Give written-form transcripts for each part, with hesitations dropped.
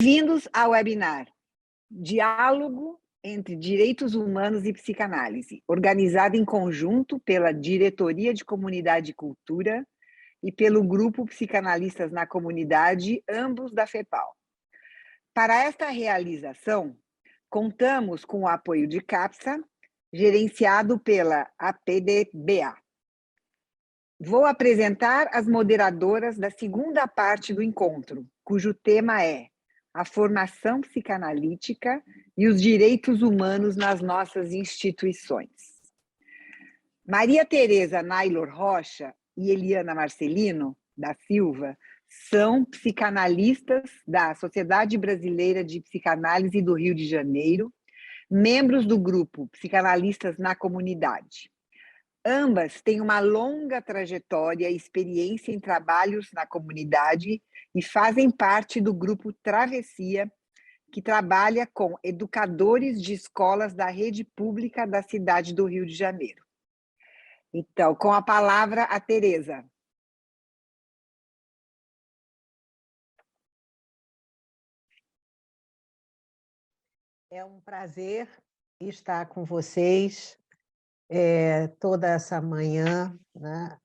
Bem-vindos ao webinar Diálogo entre Direitos Humanos e Psicanálise, organizado em conjunto pela Diretoria de Comunidade e Cultura e pelo Grupo Psicanalistas na Comunidade, ambos da FEPAL. Para esta realização, contamos com o apoio de CAPSA, gerenciado pela APDBA. Vou apresentar as moderadoras da segunda parte do encontro, cujo tema é a formação psicanalítica e os direitos humanos nas nossas instituições. Maria Tereza Naylor Rocha e Eliana Marcelino da Silva são psicanalistas da Sociedade Brasileira de Psicanálise do Rio de Janeiro, membros do grupo Psicanalistas na Comunidade. Ambas têm uma longa trajetória e experiência em trabalhos na comunidade e fazem parte do grupo Travessia, que trabalha com educadores de escolas da rede pública da cidade do Rio de Janeiro. Então, com a palavra, a Tereza. É um prazer estar com vocês toda essa manhã, né?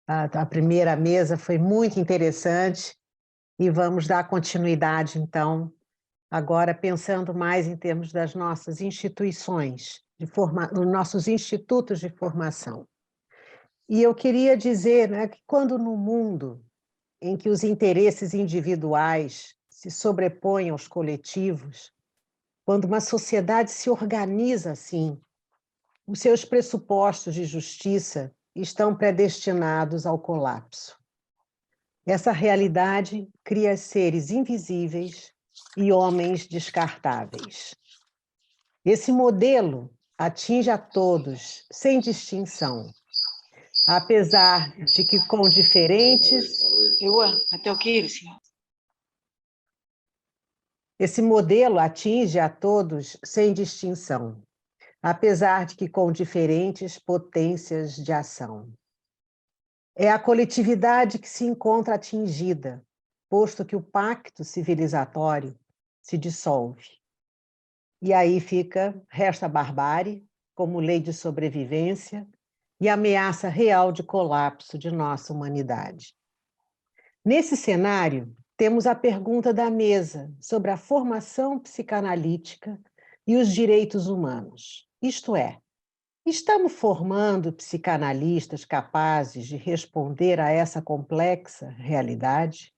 A primeira mesa foi muito interessante e vamos dar continuidade, então, agora pensando mais em termos das nossas instituições, dos nossos institutos de formação. E eu queria dizer, né, que quando no mundo em que os interesses individuais se sobrepõem aos coletivos, quando uma sociedade se organiza assim, os seus pressupostos de justiça estão predestinados ao colapso. Essa realidade cria seres invisíveis e homens descartáveis. Esse modelo atinge a todos, sem distinção, apesar de que com diferentes... Esse modelo atinge a todos sem distinção, apesar de que com diferentes potências de ação. É a coletividade que se encontra atingida, posto que o pacto civilizatório se dissolve. E aí resta a barbárie, como lei de sobrevivência, e ameaça real de colapso de nossa humanidade. Nesse cenário, temos a pergunta da mesa sobre a formação psicanalítica e os direitos humanos. Isto é, estamos formando psicanalistas capazes de responder a essa complexa realidade?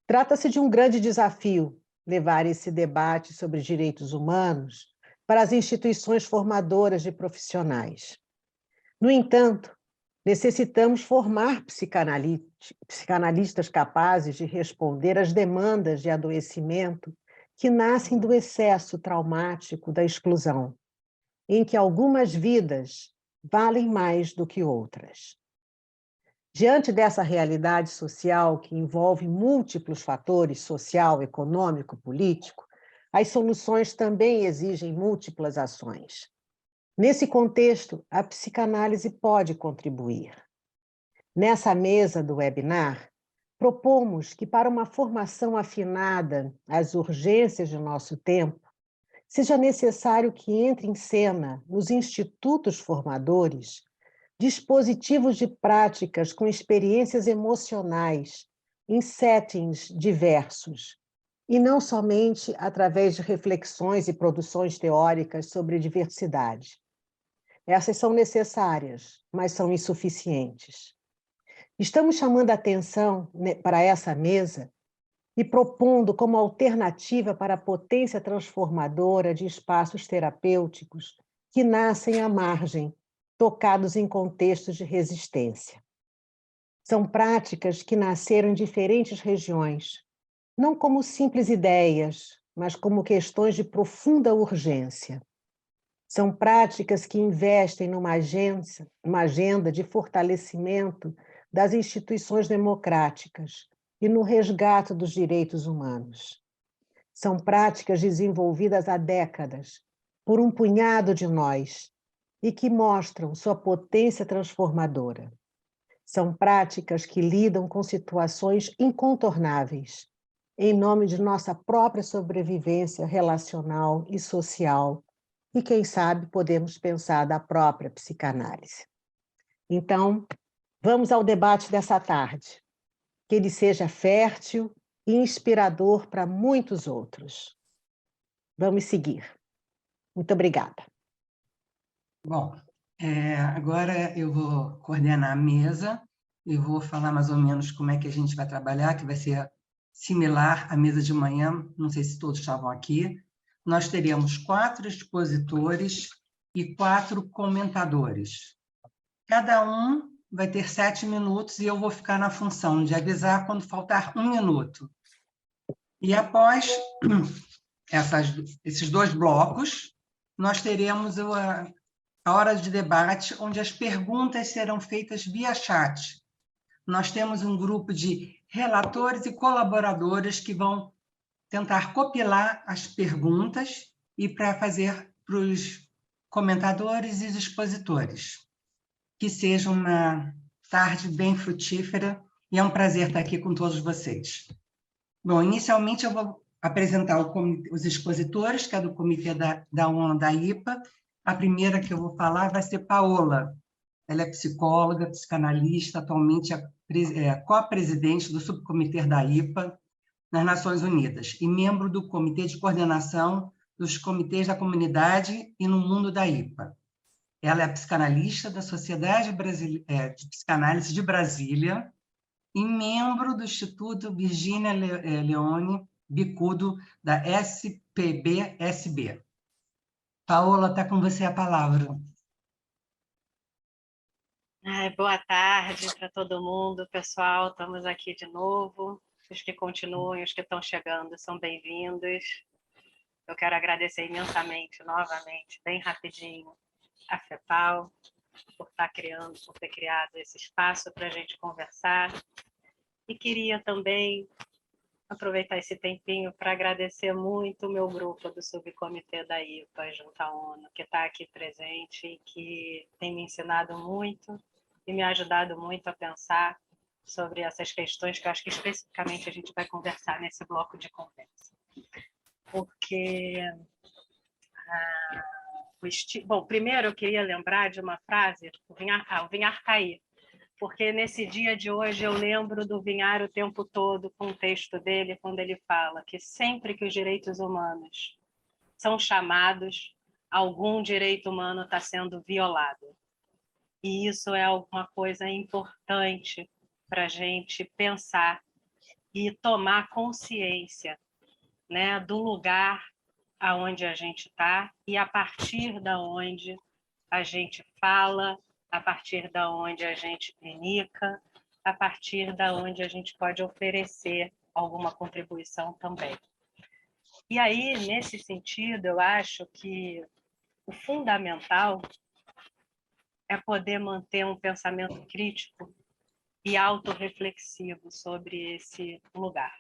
Trata-se de um grande desafio levar esse debate sobre direitos humanos para as instituições formadoras de profissionais. No entanto, necessitamos formar psicanalistas capazes de responder às demandas de adoecimento que nascem do excesso traumático da exclusão, em que algumas vidas valem mais do que outras. Diante dessa realidade social que envolve múltiplos fatores social, econômico, político, as soluções também exigem múltiplas ações. Nesse contexto, a psicanálise pode contribuir. Nessa mesa do webinar, propomos que, para uma formação afinada às urgências de nosso tempo, seja necessário que entre em cena, nos institutos formadores, dispositivos de práticas com experiências emocionais, em settings diversos, e não somente através de reflexões e produções teóricas sobre diversidade. Essas são necessárias, mas são insuficientes. Estamos chamando a atenção para essa mesa e propondo como alternativa para a potência transformadora de espaços terapêuticos que nascem à margem, tocados em contextos de resistência. São práticas que nasceram em diferentes regiões, não como simples ideias, mas como questões de profunda urgência. São práticas que investem numa agenda de fortalecimento das instituições democráticas e no resgate dos direitos humanos. São práticas desenvolvidas há décadas por um punhado de nós e que mostram sua potência transformadora. São práticas que lidam com situações incontornáveis em nome de nossa própria sobrevivência relacional e social, e quem sabe podemos pensar da própria psicanálise. Então, vamos ao debate dessa tarde. Que ele seja fértil e inspirador para muitos outros. Vamos seguir. Muito obrigada. Bom, agora eu vou coordenar a mesa e vou falar mais ou menos como é que a gente vai trabalhar, que vai ser similar à mesa de manhã, não sei se todos estavam aqui. Nós teremos 4 expositores e 4 comentadores. Cada um vai ter 7 minutos e eu vou ficar na função de avisar quando faltar 1 minuto. E após esses 2 blocos, nós teremos a hora de debate, onde as perguntas serão feitas via chat. Nós temos um grupo de relatores e colaboradores que vão tentar compilar as perguntas e para fazer para os comentadores e os expositores. Que seja uma tarde bem frutífera e é um prazer estar aqui com todos vocês. Bom, inicialmente eu vou apresentar os expositores, que é do Comitê da ONU da IPA. A primeira que eu vou falar vai ser Paola. Ela é psicóloga, psicanalista, atualmente é co-presidente do Subcomitê da IPA nas Nações Unidas e membro do Comitê de Coordenação dos Comitês da Comunidade e no Mundo da IPA. Ela é psicanalista da Sociedade de Psicanálise de Brasília e membro do Instituto Virginia Leone Bicudo, da SPB-SB. Paola, está com você a palavra. Boa tarde para todo mundo, pessoal. Estamos aqui de novo. Os que continuam, os que estão chegando, são bem-vindos. Eu quero agradecer imensamente, novamente, bem rapidinho, a FEPAL por ter criado esse espaço para a gente conversar. E queria também aproveitar esse tempinho para agradecer muito o meu grupo do Subcomitê da IPA junto à ONU, que está aqui presente e que tem me ensinado muito e me ajudado muito a pensar sobre essas questões que eu acho que especificamente a gente vai conversar nesse bloco de conversa. Porque... Bom, primeiro eu queria lembrar de uma frase, o Vinhar cair, porque nesse dia de hoje eu lembro do Vinhar o tempo todo com o texto dele, quando ele fala que sempre que os direitos humanos são chamados, algum direito humano está sendo violado. E isso é alguma coisa importante para a gente pensar e tomar consciência, né, do lugar aonde a gente está e a partir da onde a gente fala, a partir da onde a gente comunica, a partir da onde a gente pode oferecer alguma contribuição também. E aí, nesse sentido, eu acho que o fundamental é poder manter um pensamento crítico e autorreflexivo sobre esse lugar.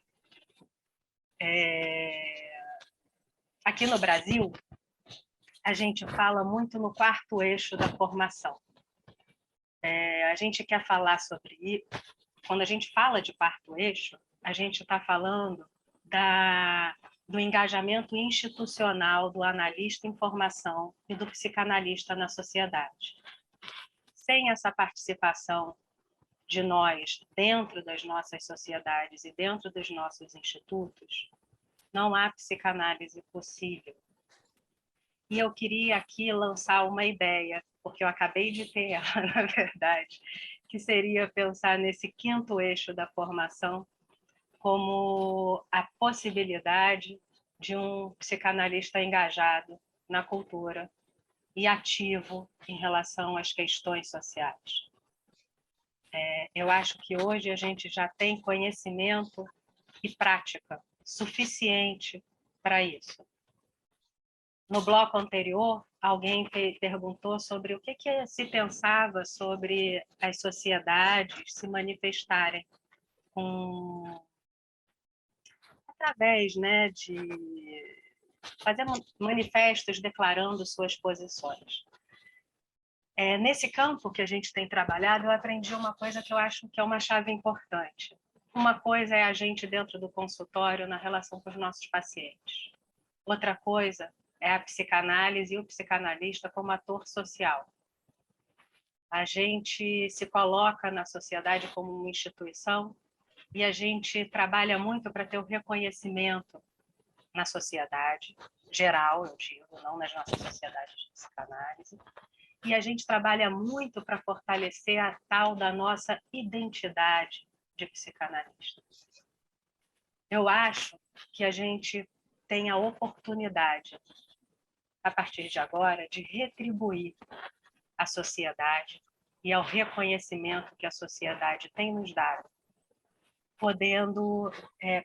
Aqui no Brasil, a gente fala muito no 4º eixo da formação. A gente quer falar sobre isso. Quando a gente fala de 4º eixo, a gente está falando do engajamento institucional do analista em formação e do psicanalista na sociedade. Sem essa participação de nós dentro das nossas sociedades e dentro dos nossos institutos, não há psicanálise possível. E eu queria aqui lançar uma ideia, porque eu acabei de ter ela, na verdade, que seria pensar nesse 5º eixo da formação como a possibilidade de um psicanalista engajado na cultura e ativo em relação às questões sociais. Eu acho que hoje a gente já tem conhecimento e prática suficiente para isso. No bloco anterior, alguém perguntou sobre o que se pensava sobre as sociedades se manifestarem através, né, de fazer manifestos declarando suas posições. Nesse campo que a gente tem trabalhado, eu aprendi uma coisa que eu acho que é uma chave importante. uma coisa é a gente dentro do consultório na relação com os nossos pacientes. Outra coisa é a psicanálise e o psicanalista como ator social. A gente se coloca na sociedade como uma instituição e a gente trabalha muito para ter o reconhecimento na sociedade geral, eu digo, não nas nossas sociedades de psicanálise. E a gente trabalha muito para fortalecer a tal da nossa identidade de psicanalista. Eu acho que a gente tem a oportunidade, a partir de agora, de retribuir à sociedade e ao reconhecimento que a sociedade tem nos dado, podendo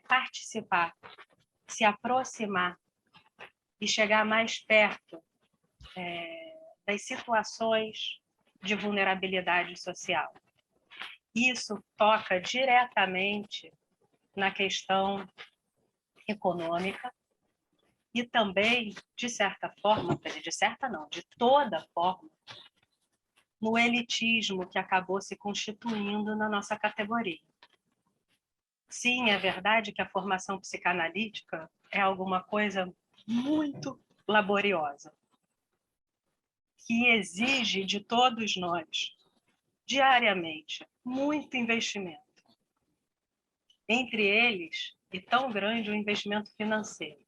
participar, se aproximar e chegar mais perto das situações de vulnerabilidade social. Isso toca diretamente na questão econômica e também, de certa forma, de toda forma, no elitismo que acabou se constituindo na nossa categoria. Sim, é verdade que a formação psicanalítica é alguma coisa muito laboriosa, que exige de todos nós, diariamente, muito investimento. Entre eles, e tão grande o investimento financeiro.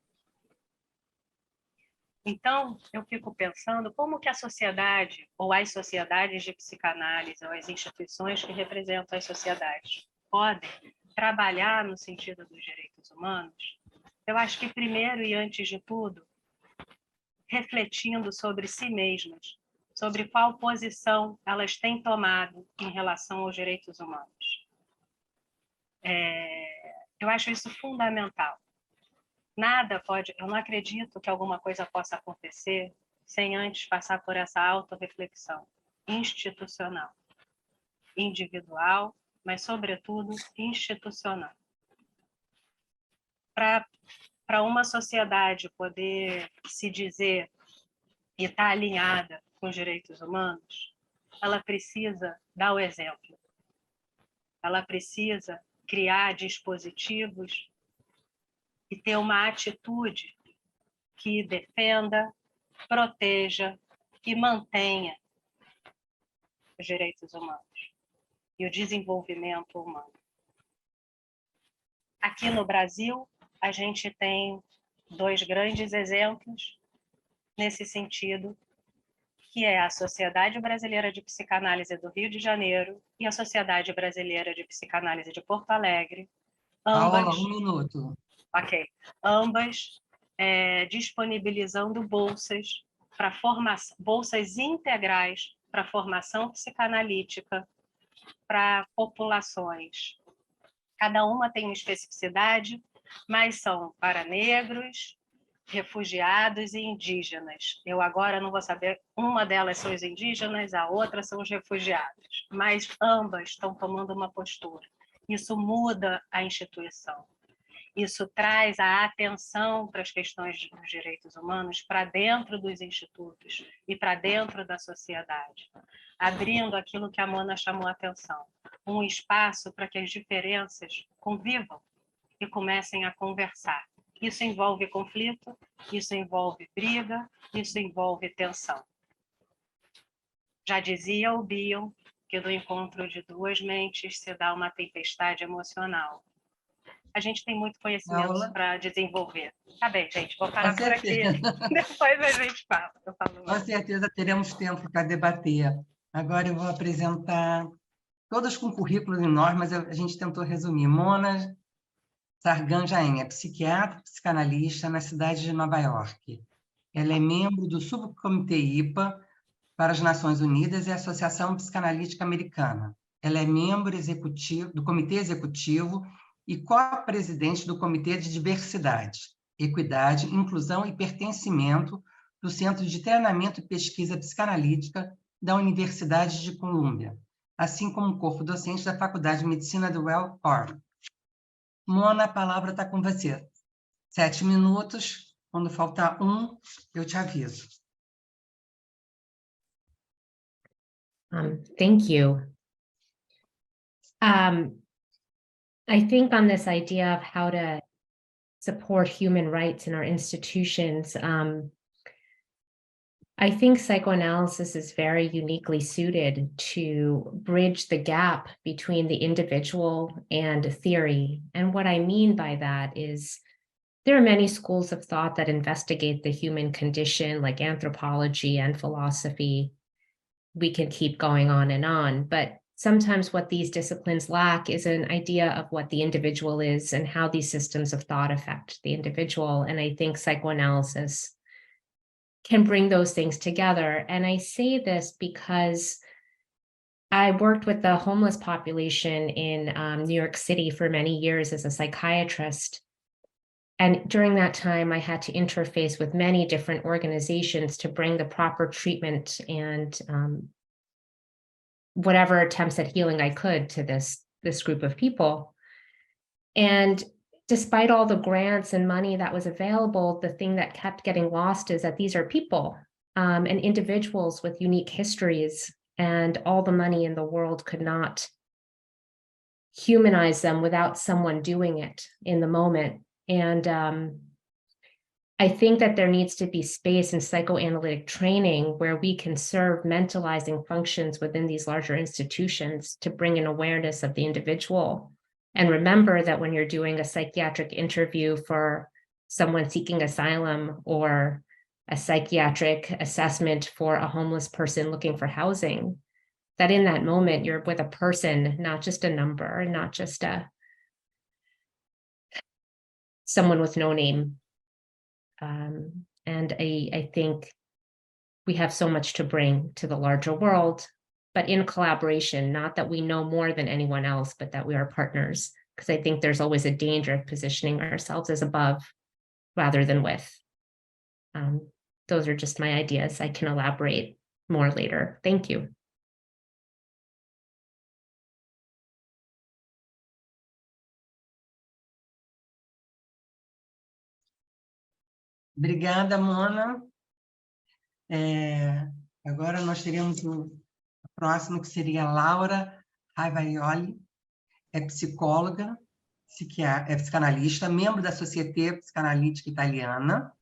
Então, eu fico pensando como que a sociedade, ou as sociedades de psicanálise, ou as instituições que representam as sociedades, podem trabalhar no sentido dos direitos humanos. Eu acho que, primeiro e antes de tudo, refletindo sobre si mesmas, sobre qual posição elas têm tomado em relação aos direitos humanos. Eu acho isso fundamental. Nada pode, eu não acredito que alguma coisa possa acontecer sem antes passar por essa autorreflexão institucional, individual, mas, sobretudo, institucional. Para uma sociedade poder se dizer e estar alinhada com os direitos humanos, ela precisa dar o exemplo. Ela precisa criar dispositivos e ter uma atitude que defenda, proteja e mantenha os direitos humanos e o desenvolvimento humano. Aqui no Brasil, a gente tem dois grandes exemplos nesse sentido, que é a Sociedade Brasileira de Psicanálise do Rio de Janeiro e a Sociedade Brasileira de Psicanálise de Porto Alegre. Paola, um minuto. Ok. Ambas disponibilizando bolsas para formação, bolsas integrais para formação psicanalítica para populações. Cada uma tem uma especificidade, mas são para negros, refugiados e indígenas. Eu agora não vou saber, uma delas são os indígenas, a outra são os refugiados, mas ambas estão tomando uma postura. Isso muda a instituição. Isso traz a atenção para as questões dos direitos humanos para dentro dos institutos e para dentro da sociedade, abrindo aquilo que a Mona chamou a atenção, um espaço para que as diferenças convivam e comecem a conversar. Isso envolve conflito, isso envolve briga, isso envolve tensão. Já dizia o Bion que do encontro de duas mentes se dá uma tempestade emocional. A gente tem muito conhecimento para desenvolver. Tá bem, gente, vou parar por aqui. Depois a gente fala. Com certeza teremos tempo para debater. Agora eu vou apresentar, todas com currículos enormes, mas a gente tentou resumir. Mona Sargan Jaén é psiquiatra, psicanalista na cidade de Nova York. Ela é membro do Subcomitê IPA para as Nações Unidas e a Associação Psicanalítica Americana. Ela é membro executivo do Comitê Executivo e co-presidente do Comitê de Diversidade, Equidade, Inclusão e Pertencimento do Centro de Treinamento e Pesquisa Psicanalítica da Universidade de Colômbia, assim como corpo docente da Faculdade de Medicina do Well Corp. Mona, a palavra está com você. 7 minutos, quando faltar um, eu te aviso. Thank you. I think on this idea of how to support human rights in our institutions, I think psychoanalysis is very uniquely suited to bridge the gap between the individual and theory. And what I mean by that is there are many schools of thought that investigate the human condition, like anthropology and philosophy. We can keep going on, but sometimes what these disciplines lack is an idea of what the individual is and how these systems of thought affect the individual. And I think psychoanalysis can bring those things together. And I say this because I worked with the homeless population in New York City for many years as a psychiatrist. And during that time, I had to interface with many different organizations to bring the proper treatment and whatever attempts at healing I could to this group of people. And despite all the grants and money that was available, the thing that kept getting lost is that these are people and individuals with unique histories, and all the money in the world could not humanize them without someone doing it in the moment. And I think that there needs to be space in psychoanalytic training where we can serve mentalizing functions within these larger institutions to bring an awareness of the individual. And remember that when you're doing a psychiatric interview for someone seeking asylum or a psychiatric assessment for a homeless person looking for housing, that in that moment you're with a person, not just a number, not just someone with no name. And I think we have so much to bring to the larger world, but in collaboration, not that we know more than anyone else, but that we are partners, because I think there's always a danger of positioning ourselves as above rather than with. Those are just my ideas. I can elaborate more later. Thank you. Obrigada, Mona. Agora nós teremos o próximo, que seria a Laura Ravaioli, é psicóloga, é psicanalista, membro da Société Psicanalítica Italiana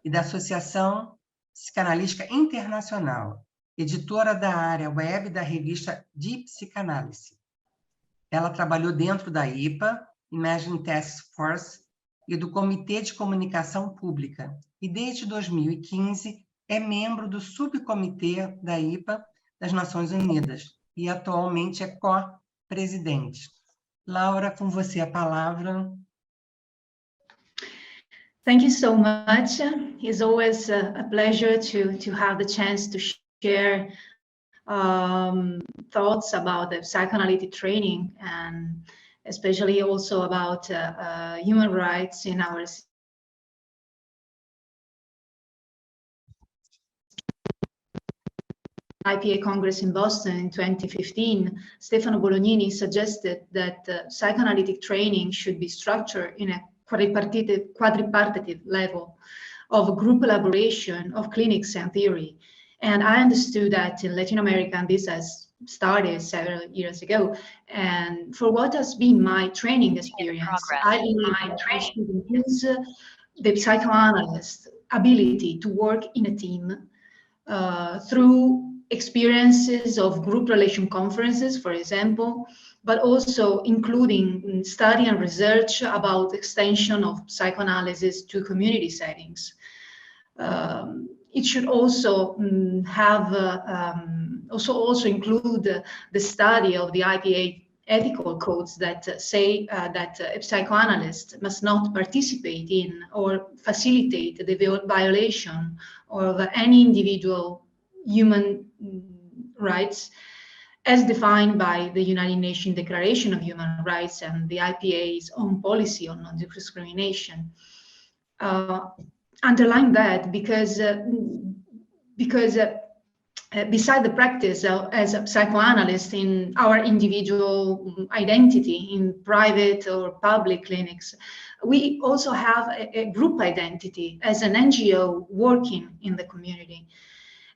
e da Associação Psicanalítica Internacional, editora da área web da revista de psicanálise. Ela trabalhou dentro da IPA, Imagine Task Force, e do Comitê de Comunicação Pública, e desde 2015 é membro do subcomitê da IPA das Nações Unidas, e atualmente é co-presidente. Laura, com você a palavra. Thank you so much. It's always a pleasure to have the chance to share thoughts about the psychoanalytic training, and especially also about human rights in our IPA Congress in Boston in 2015. Stefano Bolognini suggested that psychoanalytic training should be structured in a quadripartite level of group elaboration of clinics and theory. And I understood that in Latin America, and this has started several years ago. And for what has been my training experience, I believe I should use the psychoanalyst ability to work in a team through experiences of group relation conferences, for example, but also including study and research about extension of psychoanalysis to community settings. It should also have also include the study of the IPA ethical codes that say that a psychoanalyst must not participate in or facilitate the violation of any individual human rights as defined by the United Nations Declaration of Human Rights and the IPA's own policy on non-discrimination. Underline that because beside the practice as a psychoanalyst in our individual identity in private or public clinics, we also have a group identity as an NGO working in the community.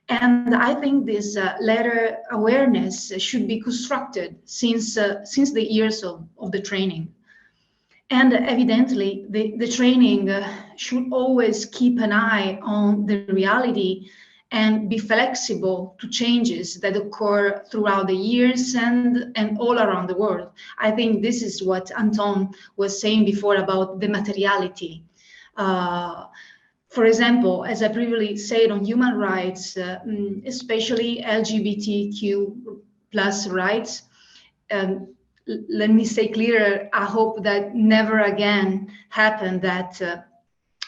And I think this latter awareness should be constructed since the years of the training. And evidently, the training should always keep an eye on the reality and be flexible to changes that occur throughout the years and all around the world. I think this is what Anton was saying before about the materiality. For example, as I previously said on human rights, especially LGBTQ plus rights, let me say clearer, I hope that never again happen that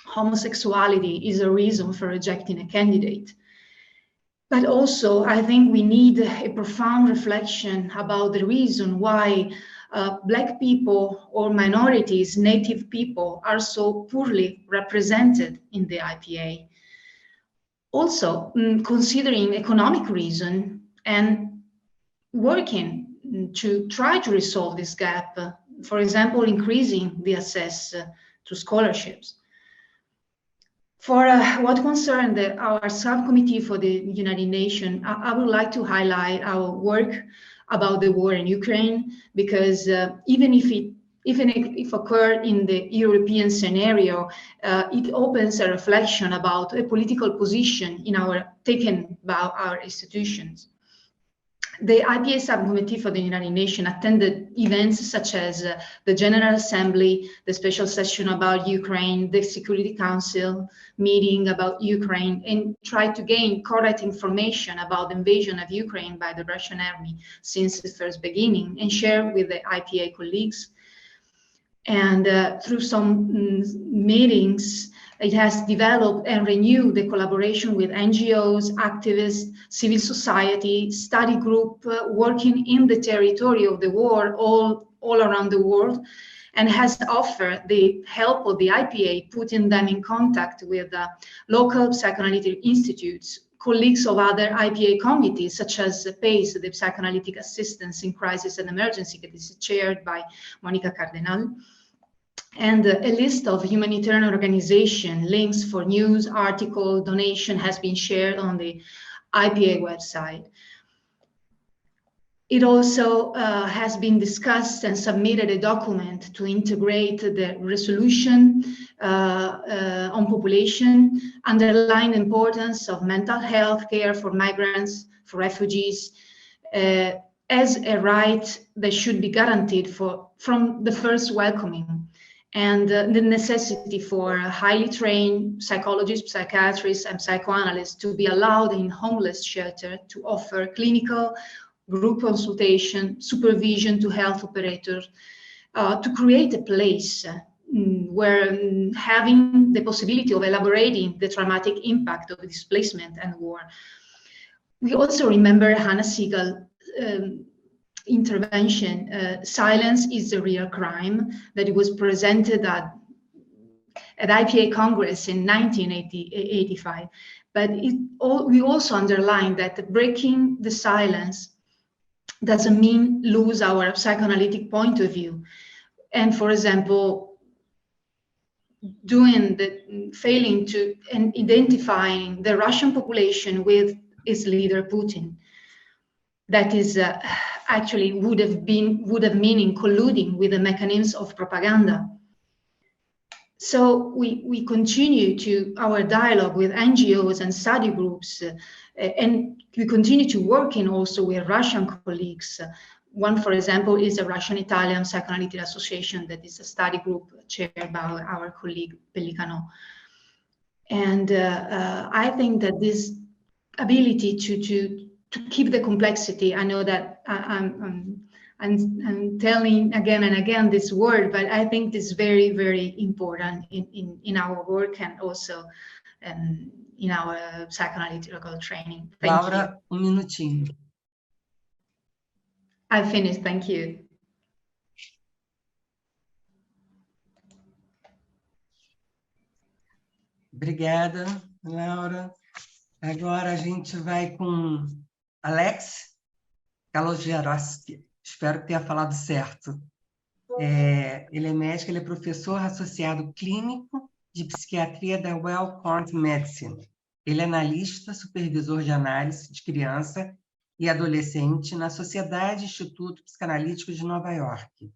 homosexuality is a reason for rejecting a candidate. But also, I think we need a profound reflection about the reason why Black people or minorities, Native people, are so poorly represented in the IPA. Also, considering economic reason and working to try to resolve this gap, for example, increasing the access to scholarships. For what concerns our subcommittee for the United Nations, I would like to highlight our work about the war in Ukraine, because even if it occurred in the European scenario, it opens a reflection about a political position taken by our institutions. The IPA subcommittee for the United Nations attended events such as the General Assembly, the special session about Ukraine, the Security Council meeting about Ukraine, and tried to gain correct information about the invasion of Ukraine by the Russian army since the first beginning, and share with the IPA colleagues. And through some meetings, it has developed and renewed the collaboration with NGOs, activists, civil society, study group working in the territory of the war all around the world, and has offered the help of the IPA, putting them in contact with local psychoanalytic institutes, colleagues of other IPA committees, such as PACE, the Psychoanalytic Assistance in Crisis and Emergency, that is chaired by Monica Cardenal. And a list of humanitarian organization links for news, article, donation has been shared on the IPA website. It also has been discussed and submitted a document to integrate the resolution on population, underline the importance of mental health care for migrants, for refugees, as a right that should be guaranteed from the first welcoming, and the necessity for highly trained psychologists, psychiatrists, and psychoanalysts to be allowed in homeless shelter to offer clinical group consultation, supervision to health operators, to create a place where having the possibility of elaborating the traumatic impact of displacement and war. We also remember Hannah Siegel intervention, Silence is the Real Crime, that it was presented at IPA Congress in 1985. But we also underline that breaking the silence doesn't mean lose our psychoanalytic point of view. And for example, failing to identifying the Russian population with its leader Putin. That is actually would have meaning colluding with the mechanisms of propaganda. So we continue our dialogue with NGOs and study groups, and we continue to work also with Russian colleagues. One, for example, is the Russian-Italian Psychoanalytic Association, that is a study group chaired by our colleague Pellicano. And I think that this ability to keep the complexity, I know that I'm telling again and again this word, but I think it's very, very important in our work and also in our psychoanalytical training. Thank Laura, you. minutinho. I finished, thank you. Obrigada, Laura. Agora a gente vai com Alex Kalogerovski. Espero que tenha falado certo. Ele é médico, ele é professor associado clínico de psiquiatria da Wellcome Medicine. Ele é analista, supervisor de análise de criança e adolescente na Sociedade Instituto Psicanalítico de Nova York.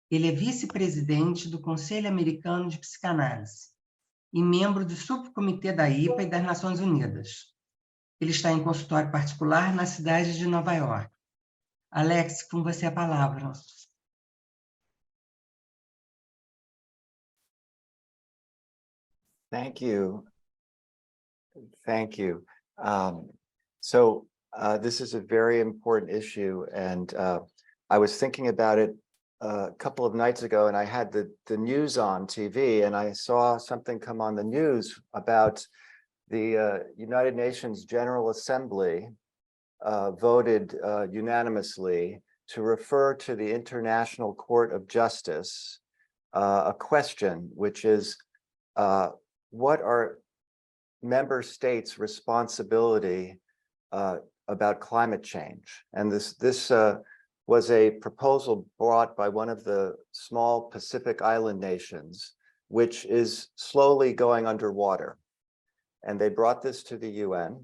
Ele é vice-presidente do Conselho Americano de Psicanálise e membro do subcomitê da IPA e das Nações Unidas. Ele está em consultório particular na cidade de Nova York. Alex, com você a palavra. Thank you. Thank you. This is a very important issue, and I was thinking about it a couple of nights ago, and I had the news on TV, and I saw something come on the news about the United Nations General Assembly voted unanimously to refer to the International Court of Justice a question, which is, what are member states' responsibility about climate change? And this was a proposal brought by one of the small Pacific Island nations, which is slowly going underwater. And they brought this to the UN,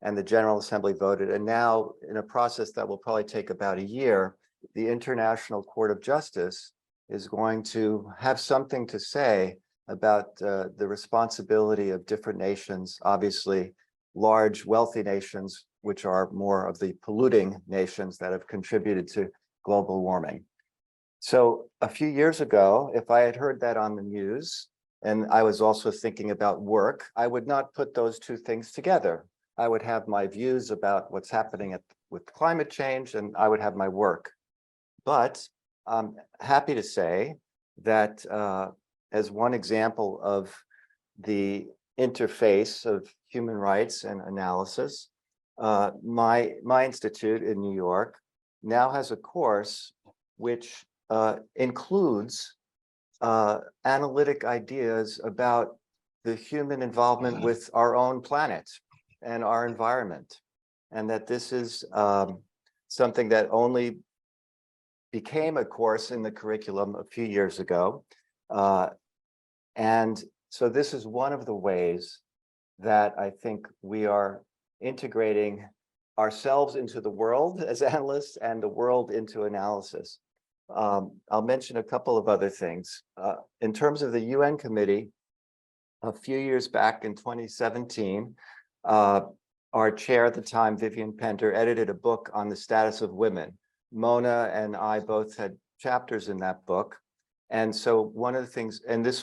and the General Assembly voted. And now, in a process that will probably take about a year, the International Court of Justice is going to have something to say about the responsibility of different nations, obviously large, wealthy nations, which are more of the polluting nations that have contributed to global warming. So a few years ago, if I had heard that on the news, and I was also thinking about work, I would not put those two things together. I would have my views about what's happening with climate change, and I would have my work. But I'm happy to say that as one example of the interface of human rights and analysis, my institute in New York now has a course which includes analytic ideas about the human involvement with our own planet and our environment, and that this is something that only became a course in the curriculum a few years ago. And so this is one of the ways that I think we are integrating ourselves into the world as analysts and the world into analysis. I'll mention a couple of other things. In terms of the UN committee, a few years back in 2017, our chair at the time, Vivian Pender, edited a book on the status of women. Mona and I both had chapters in that book. And so one of the things, and this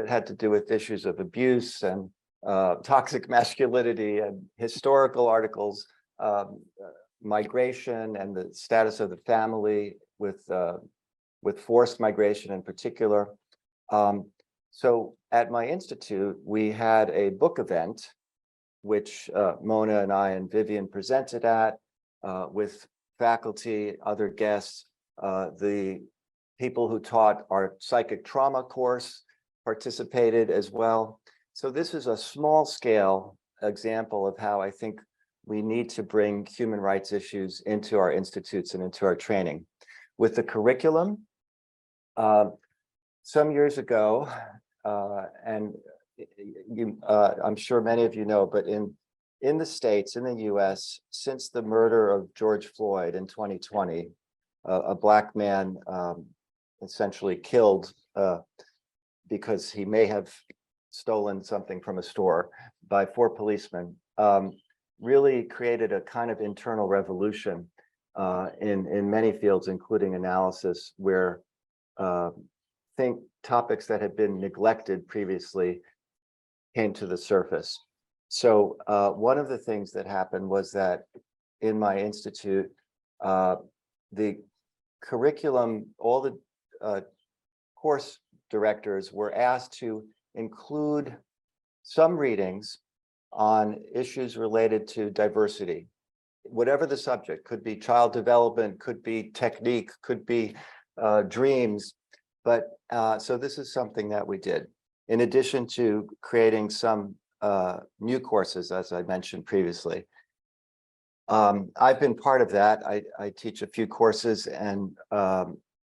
had to do with issues of abuse and toxic masculinity and historical articles, migration and the status of the family with forced migration in particular. So at my institute, we had a book event, which Mona and I and Vivian presented at with faculty, other guests. The people who taught our psychic trauma course participated as well. So this is a small scale example of how I think we need to bring human rights issues into our institutes and into our training. With the curriculum, some years ago, and I'm sure many of you know, but in the States, in the US, since the murder of George Floyd in 2020, a Black man essentially killed because he may have stolen something from a store by 4 policemen, really created a kind of internal revolution in many fields, including analysis, where topics that had been neglected previously came to the surface. So one of the things that happened was that in my institute, the curriculum, all the course directors were asked to include some readings on issues related to diversity, whatever the subject, could be child development, could be technique, could be dreams. But so this is something that we did, in addition to creating some new courses, as I mentioned previously. I've been part of that. I teach a few courses, and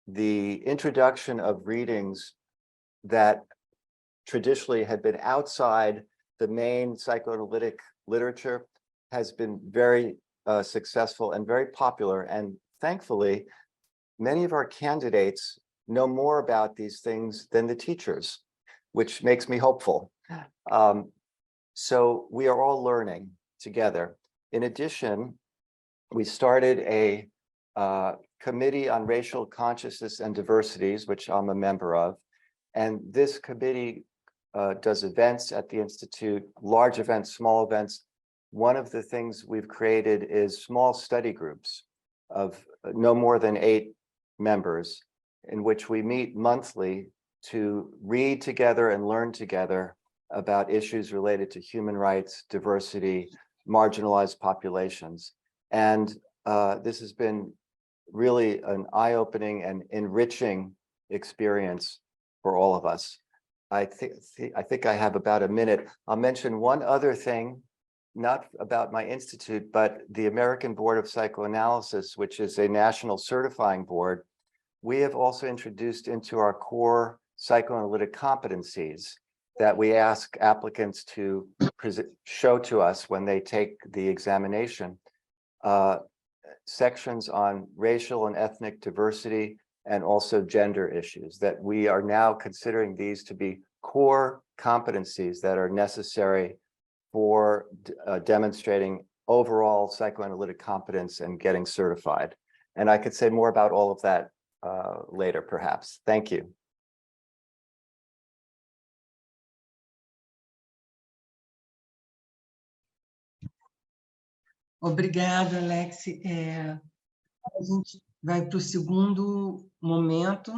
the introduction of readings that traditionally had been outside the main psychoanalytic literature has been very successful and very popular. And thankfully, many of our candidates know more about these things than the teachers, which makes me hopeful. So we are all learning together. In addition, we started a committee on racial consciousness and diversities, which I'm a member of. And this committee does events at the Institute, large events, small events. One of the things we've created is small study groups of no more than 8 members, in which we meet monthly to read together and learn together about issues related to human rights, diversity, marginalized populations. And this has been really an eye-opening and enriching experience for all of us. I think I have about a minute. I'll mention one other thing, not about my institute, but the American Board of Psychoanalysis, which is a national certifying board. We have also introduced into our core psychoanalytic competencies that we ask applicants to show to us when they take the examination. Sections on racial and ethnic diversity and also gender issues, that we are now considering these to be core competencies that are necessary for demonstrating overall psychoanalytic competence and getting certified. And I could say more about all of that later, perhaps. Thank you. Obrigada, Alex. A gente vai para o segundo momento,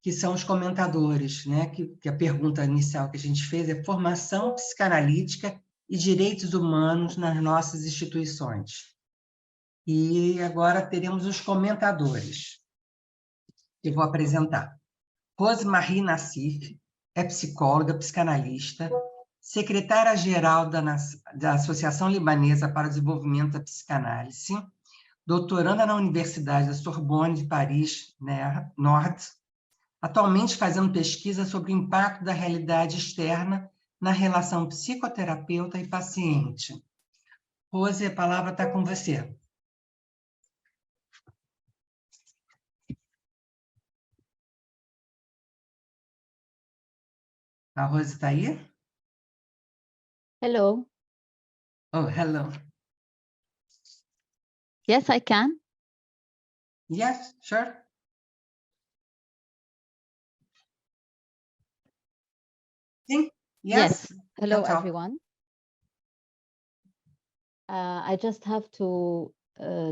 que são os comentadores, né? Que a pergunta inicial que a gente fez é formação psicanalítica e direitos humanos nas nossas instituições. E agora teremos os comentadores, que eu vou apresentar. Rosemarie Nassif é psicóloga, psicanalista, secretária-geral da Associação Libanesa para o Desenvolvimento da Psicanálise, doutoranda na Universidade da Sorbonne de Paris, Nord, atualmente fazendo pesquisa sobre o impacto da realidade externa na relação psicoterapeuta e paciente. Rose, a palavra está com você. A Rose está aí? Hello. Oh, hello. Yes, I can. Yes, sure. Sim? Yes. Hello, Can talk. everyone. I just have to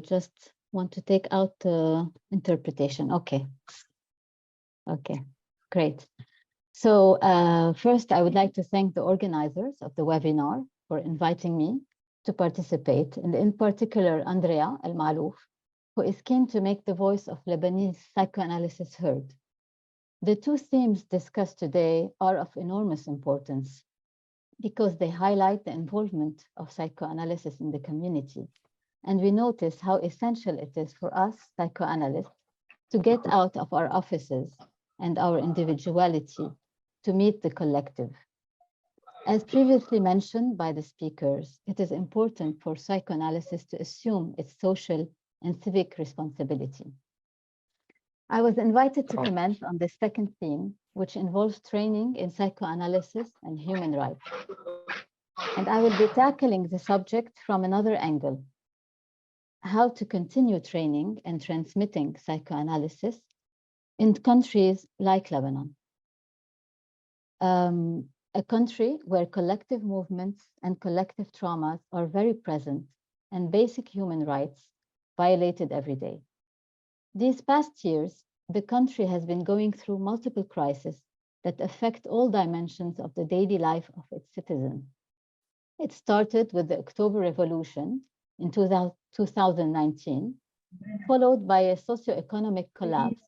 just want to take out the interpretation. Okay. Okay, great. So first, I would like to thank the organizers of the webinar for inviting me to participate, and in particular, Andrea El-Malouf, who is keen to make the voice of Lebanese psychoanalysis heard. The two themes discussed today are of enormous importance because they highlight the involvement of psychoanalysis in the community. And we notice how essential it is for us psychoanalysts to get out of our offices and our individuality to meet the collective. As previously mentioned by the speakers, it is important for psychoanalysis to assume its social and civic responsibility. I was invited to comment on the second theme, which involves training in psychoanalysis and human rights. And I will be tackling the subject from another angle: how to continue training and transmitting psychoanalysis in countries like Lebanon. A country where collective movements and collective traumas are very present and basic human rights violated every day. These past years, the country has been going through multiple crises that affect all dimensions of the daily life of its citizens. It started with the October Revolution in 2019, followed by a socioeconomic collapse,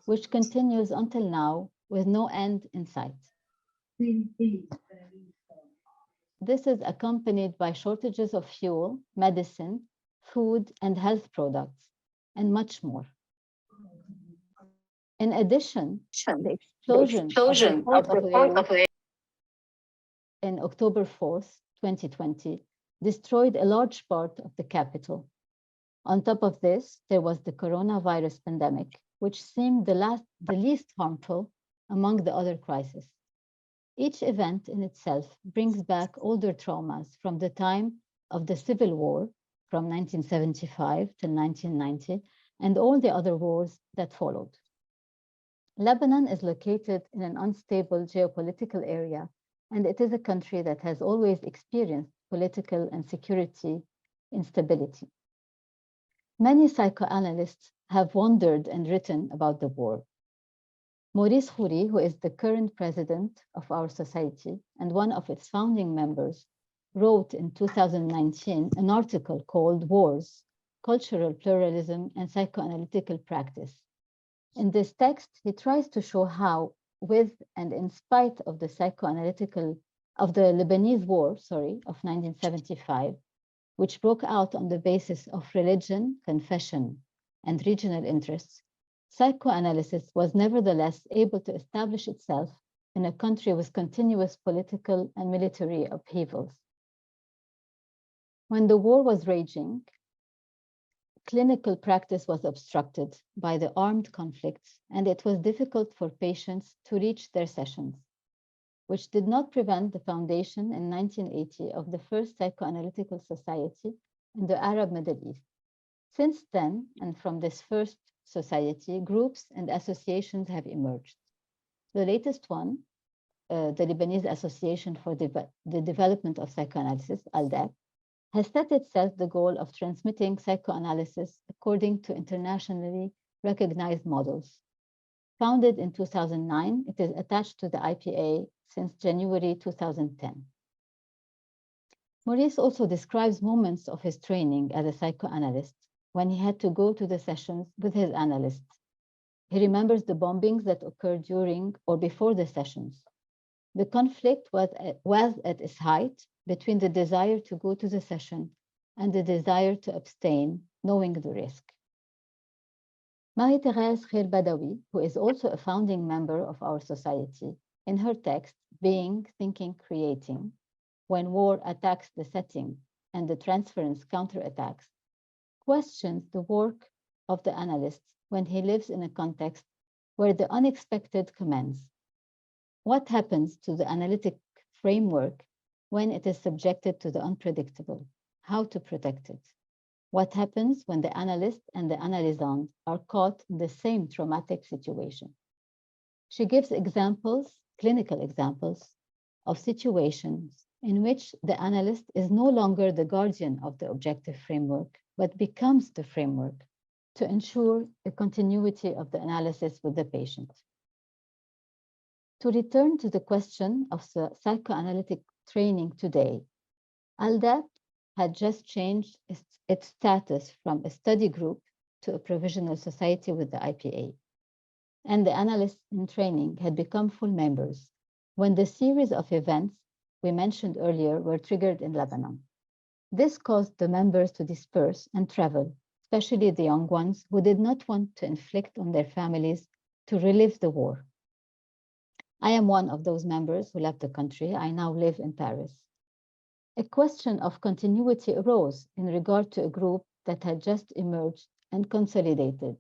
which continues until now with no end in sight. This is accompanied by shortages of fuel, medicine, food, and health products, and much more. In addition, the explosion of the in October 4th, 2020, destroyed a large part of the capital. On top of this, there was the coronavirus pandemic, which seemed the least harmful among the other crises. Each event in itself brings back older traumas from the time of the Civil War from 1975 to 1990 and all the other wars that followed. Lebanon is located in an unstable geopolitical area, and it is a country that has always experienced political and security instability. Many psychoanalysts have wondered and written about the war. Maurice Khoury, who is the current president of our society and one of its founding members, wrote in 2019 an article called Wars, Cultural Pluralism and Psychoanalytical Practice. In this text, he tries to show how, with and in spite of the Lebanese war, of 1975, which broke out on the basis of religion, confession, and regional interests, psychoanalysis was nevertheless able to establish itself in a country with continuous political and military upheavals. When the war was raging, clinical practice was obstructed by the armed conflicts, and it was difficult for patients to reach their sessions, which did not prevent the foundation in 1980 of the first psychoanalytical society in the Arab Middle East. Since then, and from this first society, groups and associations have emerged. The latest one, the Lebanese Association for the Development of Psychoanalysis, ALDAP, has set itself the goal of transmitting psychoanalysis according to internationally recognized models. Founded in 2009, it is attached to the IPA since January 2010. Maurice also describes moments of his training as a psychoanalyst when he had to go to the sessions with his analysts. He remembers the bombings that occurred during or before the sessions. The conflict was at its height between the desire to go to the session and the desire to abstain, knowing the risk. Marie-Thérèse Khair-Badawi, who is also a founding member of our society, in her text, Being, Thinking, Creating, When War Attacks the Setting and the Transference Counterattacks, questions the work of the analyst when he lives in a context where the unexpected commences. What happens to the analytic framework when it is subjected to the unpredictable? How to protect it? What happens when the analyst and the analysand are caught in the same traumatic situation? She gives examples, clinical examples, of situations in which the analyst is no longer the guardian of the objective framework, but becomes the framework to ensure the continuity of the analysis with the patient. To return to the question of the psychoanalytic training today, ALDAP had just changed its status from a study group to a provisional society with the IPA. And the analysts in training had become full members when the series of events we mentioned earlier were triggered in Lebanon. This caused the members to disperse and travel, especially the young ones who did not want to inflict on their families to relive the war. I am one of those members who left the country. I now live in Paris. A question of continuity arose in regard to a group that had just emerged and consolidated.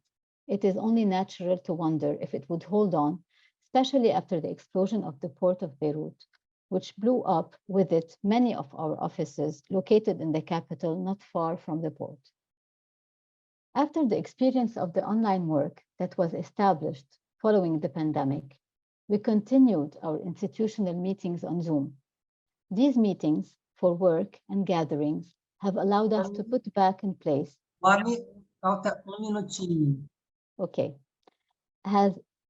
It is only natural to wonder if it would hold on, especially after the explosion of the port of Beirut, which blew up with it many of our offices located in the capital not far from the port. After the experience of the online work that was established following the pandemic, we continued our institutional meetings on Zoom. These meetings for work and gatherings have allowed us to put back in place. Falta minutinho. Okay.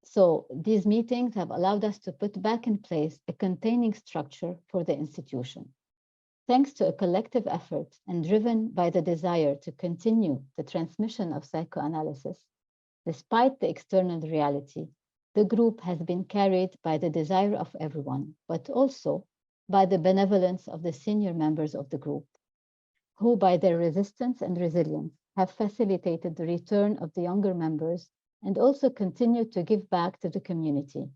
So these meetings have allowed us to put back in place a containing structure for the institution. Thanks to a collective effort and driven by the desire to continue the transmission of psychoanalysis, despite the external reality, the group has been carried by the desire of everyone, but also by the benevolence of the senior members of the group, who by their resistance and resilience have facilitated the return of the younger members and also continue to give back to the community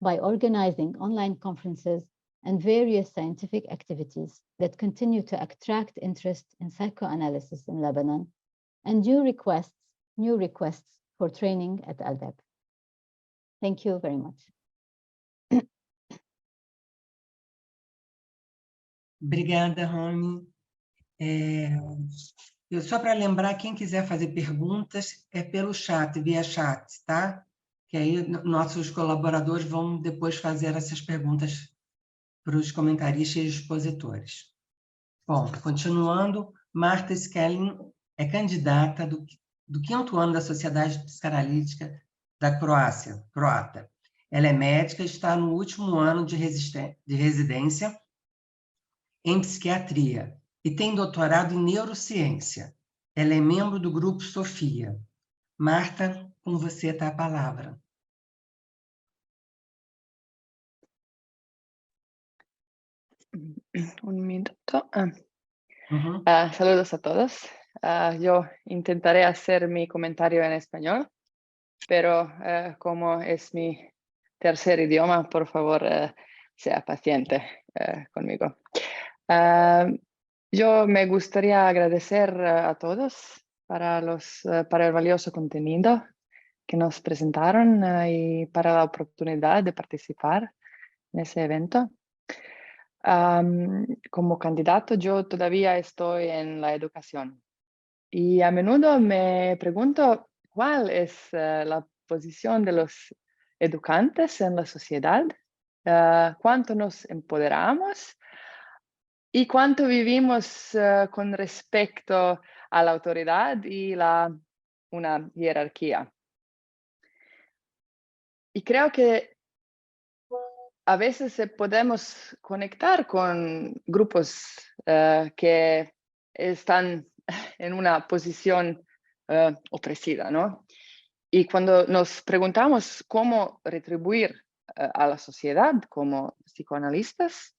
by organizing online conferences and various scientific activities that continue to attract interest in psychoanalysis in Lebanon and new requests for training at ALDEB. Thank you very much. Obrigada, Rony. Só para lembrar, quem quiser fazer perguntas, é pelo chat, via chat, tá? Que aí nossos colaboradores vão depois fazer essas perguntas para os comentaristas e expositores. Bom, continuando, Marta Skelling é candidata do 5º ano da Sociedade Psicanalítica da croata. Ela é médica e está no último ano de residência em psiquiatria e tem doutorado em neurociência. Ela é membro do grupo Sofia. Marta, com você está a palavra. Un minuto. Saludos a todos. Yo intentaré hacer mi comentario en español, pero como es mi tercer idioma, por favor, sea paciente conmigo. Yo me gustaría agradecer a todos para el valioso contenido que nos presentaron y para la oportunidad de participar en ese evento. Como candidato, yo todavía estoy en la educación y a menudo me pregunto cuál es la posición de los educantes en la sociedad, cuánto nos empoderamos y cuánto vivimos con respecto a la autoridad y una jerarquía. Y creo que a veces podemos conectar con grupos que están en una posición opresiva, ¿no? Y cuando nos preguntamos cómo retribuir a la sociedad como psicoanalistas,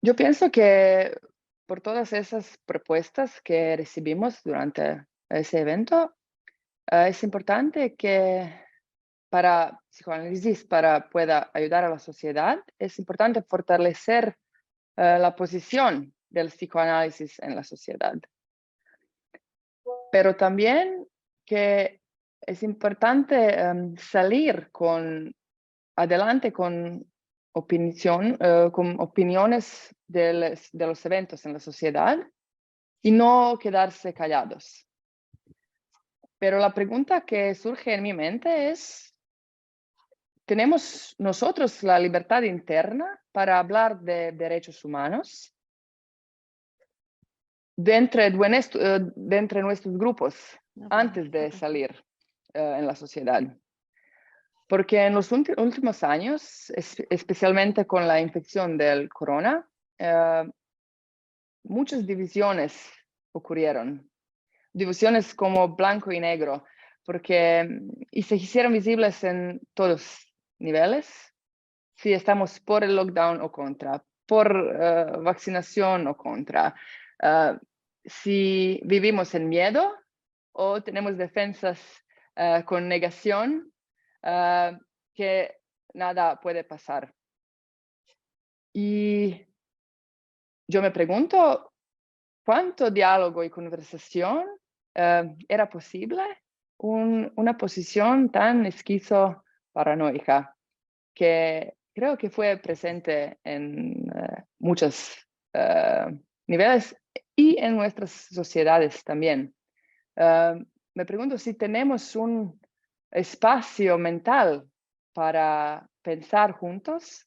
yo pienso que por todas esas propuestas que recibimos durante ese evento, es importante que para psicoanálisis pueda ayudar a la sociedad, es importante fortalecer la posición del psicoanálisis en la sociedad. Pero también que es importante salir adelante con opiniones de los eventos en la sociedad y no quedarse callados. Pero la pregunta que surge en mi mente es, ¿tenemos nosotros la libertad interna para hablar de derechos humanos de entre nuestros grupos antes de salir en la sociedad? Porque en los últimos años, especialmente con la infección del corona, muchas divisiones ocurrieron. Divisiones como blanco y negro, y se hicieron visibles en todos niveles, si estamos por el lockdown o contra, por vacunación o contra, si vivimos en miedo o tenemos defensas con negación, que nada puede pasar. Y yo me pregunto, ¿cuánto diálogo y conversación era posible? Una posición tan esquizo-paranoica que creo que fue presente en muchos niveles y en nuestras sociedades también. Me pregunto si tenemos un espacio mental para pensar juntos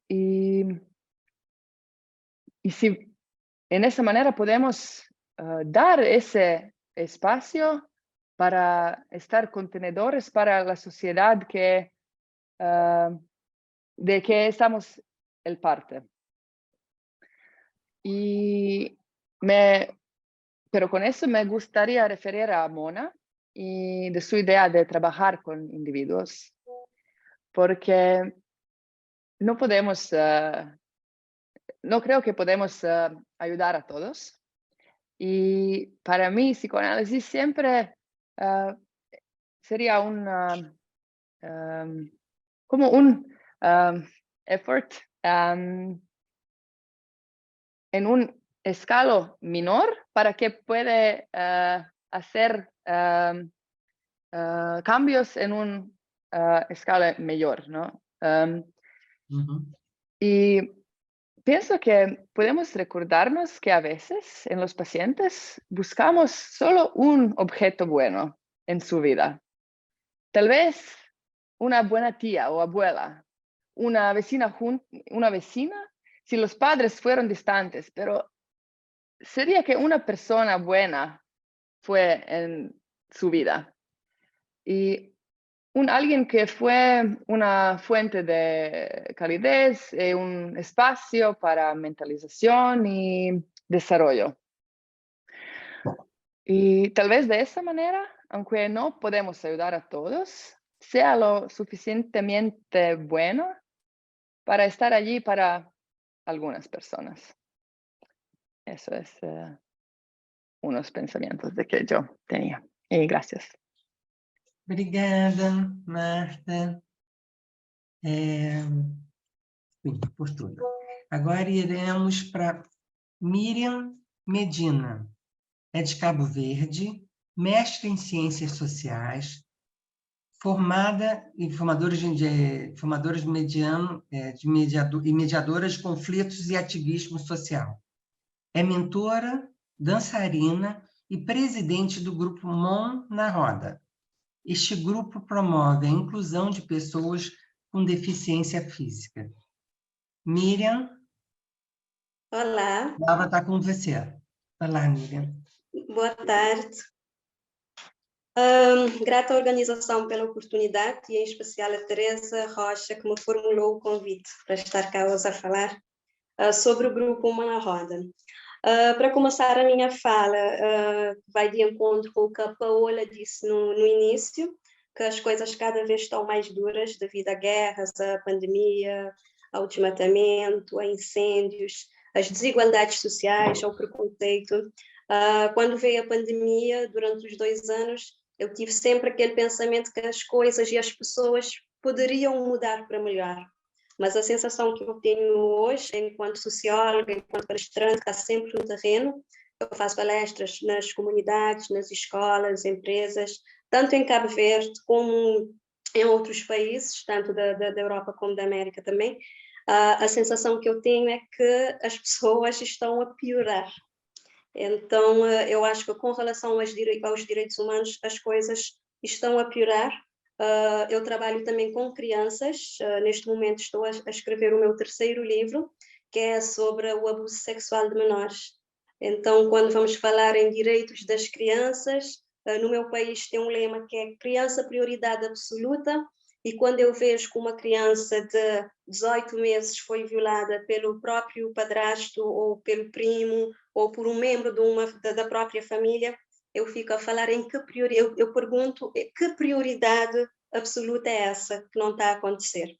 y si en esa manera podemos dar ese espacio para estar contenedores para la sociedad de que estamos el parte. Pero con eso me gustaría referir a Mona y de su idea de trabajar con individuos, porque no creo que podemos ayudar a todos. Y para mí, psicoanálisis siempre sería como un effort en un escalo menor para que pueda hacer cambios en una escala mayor, ¿no? Y pienso que podemos recordarnos que a veces en los pacientes buscamos solo un objeto bueno en su vida. Tal vez una buena tía o abuela, una vecina si los padres fueron distantes, pero sería que una persona buena fue en su vida. Y alguien que fue una fuente de calidez, un espacio para mentalización y desarrollo. Y tal vez de esa manera, aunque no podemos ayudar a todos, sea lo suficientemente bueno para estar allí para algunas personas. Eso es unos pensamientos de que yo tenía. Y gracias. Obrigada, Marta, por tudo. Agora iremos para Miriam Medina. É de Cabo Verde, mestre em Ciências Sociais, formada e mediadoras de conflitos e ativismo social. É mentora, dançarina e presidente do grupo Mão na Roda. Este grupo promove a inclusão de pessoas com deficiência física. Miriam. Olá. A palavra está com você. Olá, Miriam. Boa tarde. Grata à organização pela oportunidade e em especial a Teresa Rocha que me formulou o convite para estar cá hoje a falar sobre o grupo Mão na Roda. Para começar a minha fala, vai de encontro com o que a Paola disse no início, que as coisas cada vez estão mais duras devido a guerras, a pandemia, ao desmatamento, a incêndios, as desigualdades sociais, ao preconceito. Quando veio a pandemia, durante os 2 anos, eu tive sempre aquele pensamento que as coisas e as pessoas poderiam mudar para melhor. Mas a sensação que eu tenho hoje, enquanto socióloga, enquanto palestrante, está sempre no terreno. Eu faço palestras nas comunidades, nas escolas, empresas, tanto em Cabo Verde como em outros países, tanto da Europa como da América também. A sensação que eu tenho é que as pessoas estão a piorar. Então, eu acho que com relação aos direitos humanos, as coisas estão a piorar. Eu trabalho também com crianças, neste momento estou a escrever o meu 3º livro, que é sobre o abuso sexual de menores. Então, quando vamos falar em direitos das crianças, no meu país tem um lema que é criança prioridade absoluta, e quando eu vejo que uma criança de 18 meses foi violada pelo próprio padrasto, ou pelo primo, ou por um membro da própria família, eu fico a falar em que prioridade, eu pergunto que prioridade absoluta é essa que não está a acontecer.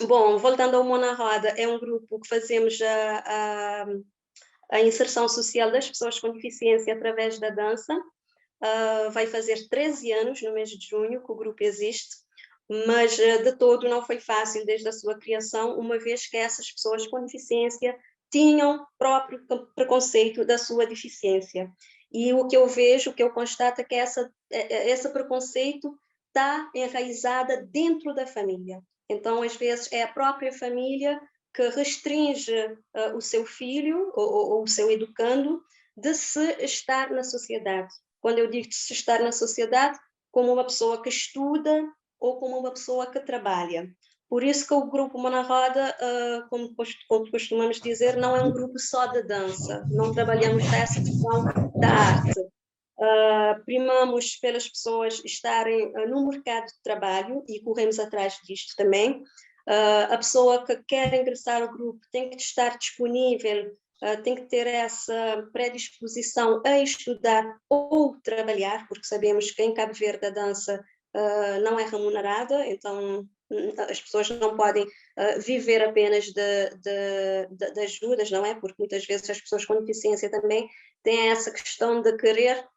Bom, voltando ao Mão na Roda, é um grupo que fazemos a inserção social das pessoas com deficiência através da dança. Vai fazer 13 anos no mês de junho que o grupo existe, mas de todo não foi fácil desde a sua criação, uma vez que essas pessoas com deficiência tinham próprio preconceito da sua deficiência. E o que eu vejo, o que eu constato é que esse preconceito está enraizada dentro da família. Então, às vezes, é a própria família que restringe o seu filho ou o seu educando de se estar na sociedade. Quando eu digo de se estar na sociedade, como uma pessoa que estuda ou como uma pessoa que trabalha. Por isso que o grupo Mão na Roda, como costumamos dizer, não é um grupo só de dança. Não trabalhamos essa questão da arte. Primamos pelas pessoas estarem no mercado de trabalho e corremos atrás disto também. A pessoa que quer ingressar ao grupo tem que estar disponível, tem que ter essa predisposição a estudar ou trabalhar, porque sabemos que em Cabo Verde a dança não é remunerada, então as pessoas não podem viver apenas de ajudas, não é? Porque muitas vezes as pessoas com deficiência também têm essa questão de querer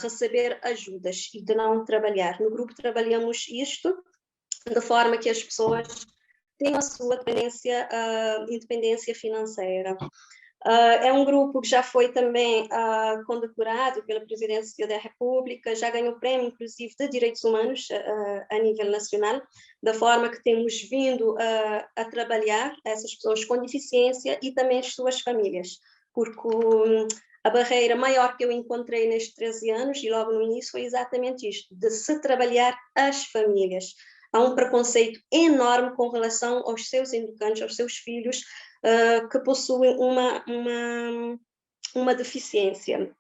receber ajudas e de não trabalhar. No grupo trabalhamos isto de forma que as pessoas tenham a sua independência financeira. É um grupo que já foi também condecorado pela Presidência da República, já ganhou prêmio, inclusive, de direitos humanos a nível nacional, da forma que temos vindo a trabalhar essas pessoas com deficiência e também as suas famílias, porque a barreira maior que eu encontrei nestes 13 anos, e logo no início, foi exatamente isto, de se trabalhar as famílias. Há um preconceito enorme com relação aos seus educantes, aos seus filhos, que possuem uma deficiência.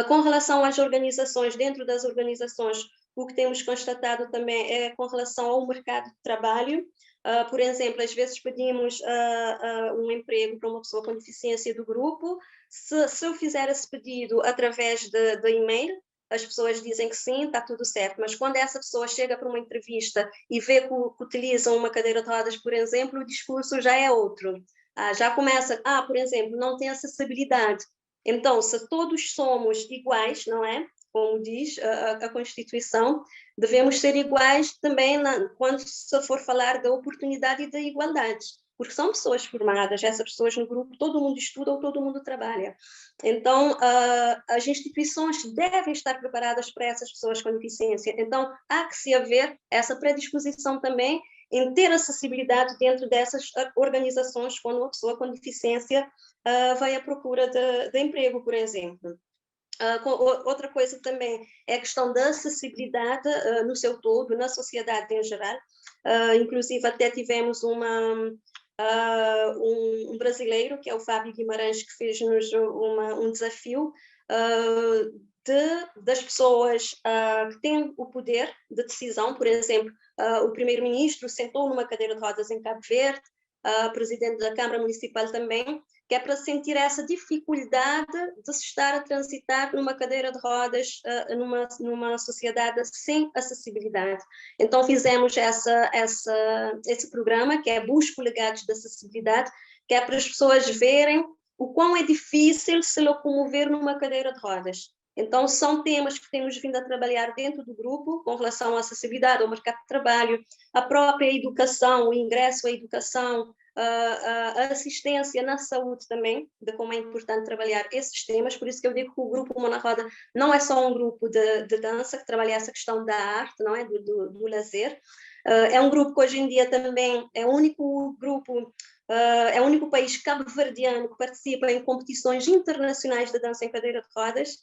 Com relação às organizações, dentro das organizações, o que temos constatado também é com relação ao mercado de trabalho. Por exemplo, às vezes pedimos um emprego para uma pessoa com deficiência do grupo. Se eu fizer esse pedido através de e-mail, as pessoas dizem que sim, está tudo certo, mas quando essa pessoa chega para uma entrevista e vê que utilizam uma cadeira de rodas, por exemplo, o discurso já é outro. Já começa, por exemplo, não tem acessibilidade. Então, se todos somos iguais, não é? Como diz a Constituição, devemos ser iguais também quando se for falar da oportunidade e da igualdade, porque são pessoas formadas, essas pessoas no grupo, todo mundo estuda ou todo mundo trabalha. Então, as instituições devem estar preparadas para essas pessoas com deficiência. Então, há que se haver essa predisposição também em ter acessibilidade dentro dessas organizações quando uma pessoa com deficiência vai à procura de emprego, por exemplo. Outra coisa também é a questão da acessibilidade no seu todo, na sociedade em geral. Inclusive, até tivemos um brasileiro, que é o Fábio Guimarães, que fez-nos um desafio das pessoas que têm o poder de decisão. Por exemplo, o primeiro-ministro sentou numa cadeira de rodas em Cabo Verde, o presidente da Câmara Municipal também, que é para sentir essa dificuldade de se estar a transitar numa cadeira de rodas numa sociedade sem acessibilidade. Então fizemos esse programa, que é Busco Legados de Acessibilidade, que é para as pessoas verem o quão é difícil se locomover numa cadeira de rodas. Então, são temas que temos vindo a trabalhar dentro do grupo, com relação à acessibilidade, ao mercado de trabalho, a própria educação, o ingresso à educação, a assistência na saúde também, de como é importante trabalhar esses temas. Por isso que eu digo que o Grupo Mão na Roda não é só um grupo de dança que trabalha essa questão da arte, não é? Do lazer. É um grupo que hoje em dia também é o único grupo, é o único país cabo-verdiano que participa em competições internacionais de dança em cadeira de rodas.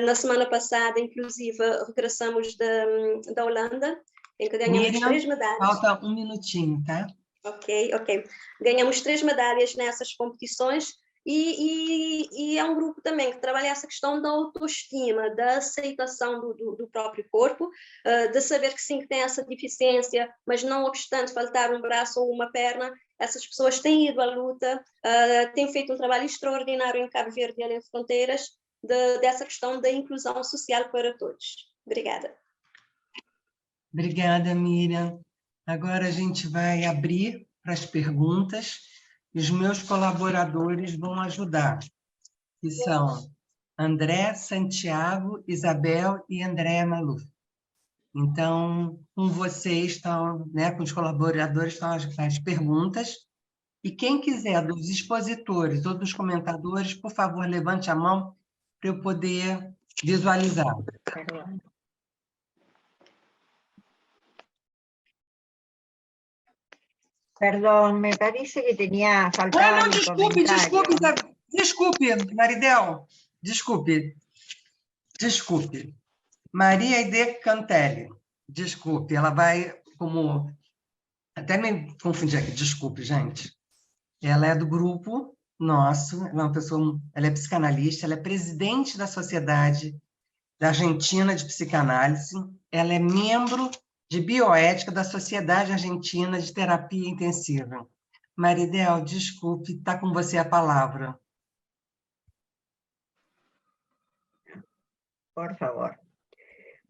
Na semana passada, inclusive, regressamos da Holanda, em que ganhamos Miriam, 3 medalhas. Falta um minutinho, tá? Ok. Ganhamos 3 medalhas nessas competições e é um grupo também que trabalha essa questão da autoestima, da aceitação do próprio corpo, de saber que sim, que tem essa deficiência, mas não obstante faltar um braço ou uma perna, essas pessoas têm ido à luta, têm feito um trabalho extraordinário em Cabo Verde e além de fronteiras, dessa questão da inclusão social para todos. Obrigada. Obrigada, Miriam. Agora a gente vai abrir para as perguntas e os meus colaboradores vão ajudar, que são André, Santiago, Isabel e Andréa Maluf. Então, com vocês estão, né, com os colaboradores estão as perguntas. E quem quiser, dos expositores ou dos comentadores, por favor, levante a mão para eu poder visualizar. Perdón, me parece que tenía, faltaba Não, mi desculpe, comentario. desculpe, Maridel, desculpe. Maria Ide Cantelli, desculpe, ela vai como... Até me confundi aqui, desculpe, gente. Ela é do grupo nosso, ela é uma pessoa, ela é psicanalista, ela é presidente da Sociedade da Argentina de Psicanálise, ela é membro de bioética da Sociedade Argentina de Terapia Intensiva. Maridel, desculpe, está com você a palavra. Por favor.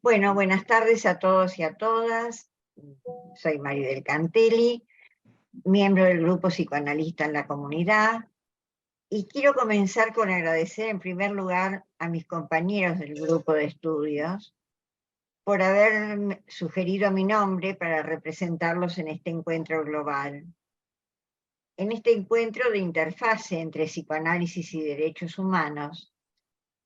Bueno, buenas tardes a todos y a todas. Soy Maridel Cantelli, miembro del grupo psicoanalista en la comunidad, y quiero comenzar con agradecer en primer lugar a mis compañeros del grupo de estudios por haber sugerido mi nombre para representarlos en este encuentro global. en este encuentro de interfase entre psicoanálisis y derechos humanos.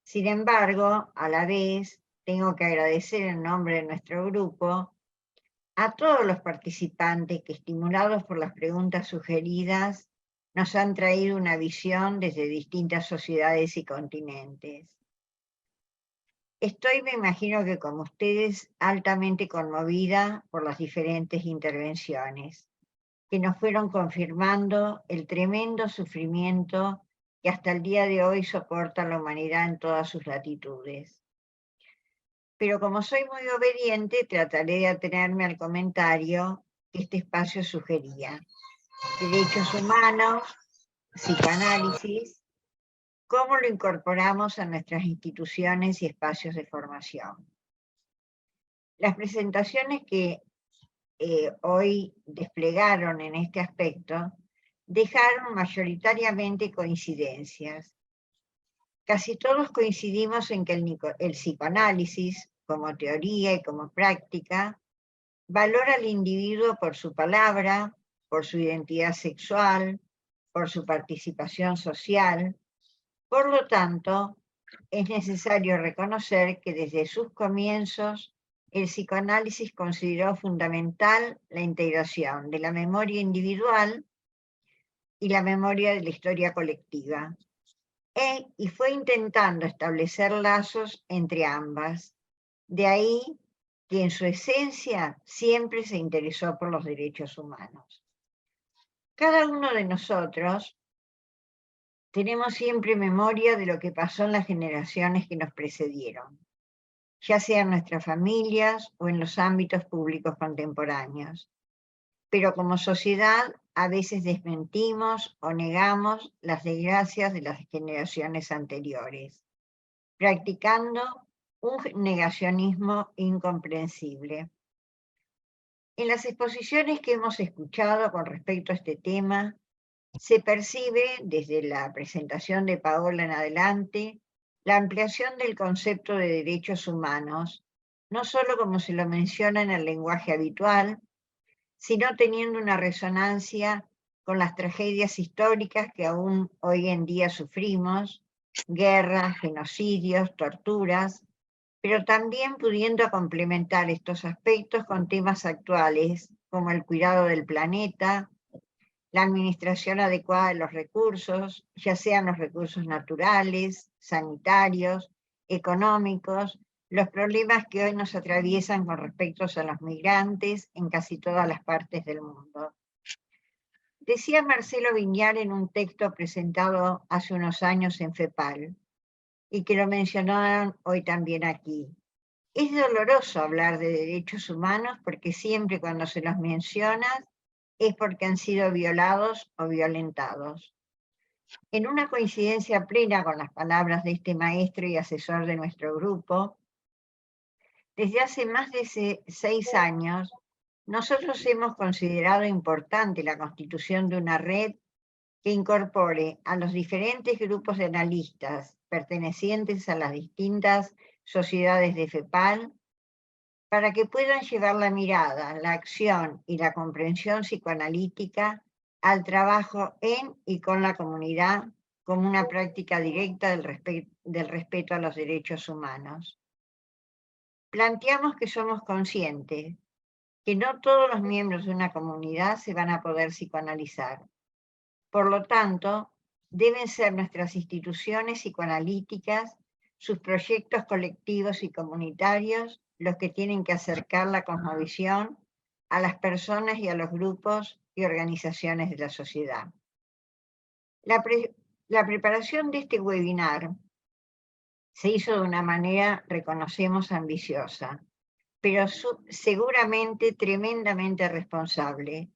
Sin embargo, a la vez, tengo que agradecer en nombre de nuestro grupo a todos los participantes que, estimulados por las preguntas sugeridas, nos han traído una visión desde distintas sociedades y continentes. Estoy, me imagino que como ustedes, altamente conmovida por las diferentes intervenciones, que nos fueron confirmando el tremendo sufrimiento que hasta el día de hoy soporta la humanidad en todas sus latitudes. Pero como soy muy obediente, trataré de atenerme al comentario que este espacio sugería. Derechos humanos, psicoanálisis, ¿cómo lo incorporamos a nuestras instituciones y espacios de formación? Las presentaciones que hoy desplegaron en este aspecto dejaron mayoritariamente coincidencias. Casi todos coincidimos en que el psicoanálisis, como teoría y como práctica, valora al individuo por su palabra, por su identidad sexual, por su participación social. Por lo tanto, es necesario reconocer que desde sus comienzos el psicoanálisis consideró fundamental la integración de la memoria individual y la memoria de la historia colectiva, y fue intentando establecer lazos entre ambas. De ahí que en su esencia siempre se interesó por los derechos humanos. Cada uno de nosotros tenemos siempre memoria de lo que pasó en las generaciones que nos precedieron, ya sea en nuestras familias o en los ámbitos públicos contemporáneos. Pero como sociedad a veces desmentimos o negamos las desgracias de las generaciones anteriores, practicando un negacionismo incomprensible. En las exposiciones que hemos escuchado con respecto a este tema, se percibe desde la presentación de Paola en adelante la ampliación del concepto de derechos humanos, no solo como se lo menciona en el lenguaje habitual, sino teniendo una resonancia con las tragedias históricas que aún hoy en día sufrimos, guerras, genocidios, torturas, pero también pudiendo complementar estos aspectos con temas actuales como el cuidado del planeta, la administración adecuada de los recursos, ya sean los recursos naturales, sanitarios, económicos, los problemas que hoy nos atraviesan con respecto a los migrantes en casi todas las partes del mundo. Decía Marcelo Viñar en un texto presentado hace unos años en FEPAL, y que lo mencionaron hoy también aquí. Es doloroso hablar de derechos humanos porque siempre cuando se los menciona es porque han sido violados o violentados. En una coincidencia plena con las palabras de este maestro y asesor de nuestro grupo, desde hace más de 6 años, nosotros hemos considerado importante la constitución de una red que incorpore a los diferentes grupos de analistas pertenecientes a las distintas sociedades de FEPAL para que puedan llevar la mirada, la acción y la comprensión psicoanalítica al trabajo en y con la comunidad como una práctica directa del respeto a los derechos humanos. Planteamos que somos conscientes que no todos los miembros de una comunidad se van a poder psicoanalizar. Por lo tanto, deben ser nuestras instituciones psicoanalíticas, sus proyectos colectivos y comunitarios, los que tienen que acercar la cosmovisión a las personas y a los grupos y organizaciones de la sociedad. La preparación de este webinar se hizo de una manera, reconocemos, ambiciosa, pero seguramente tremendamente responsable.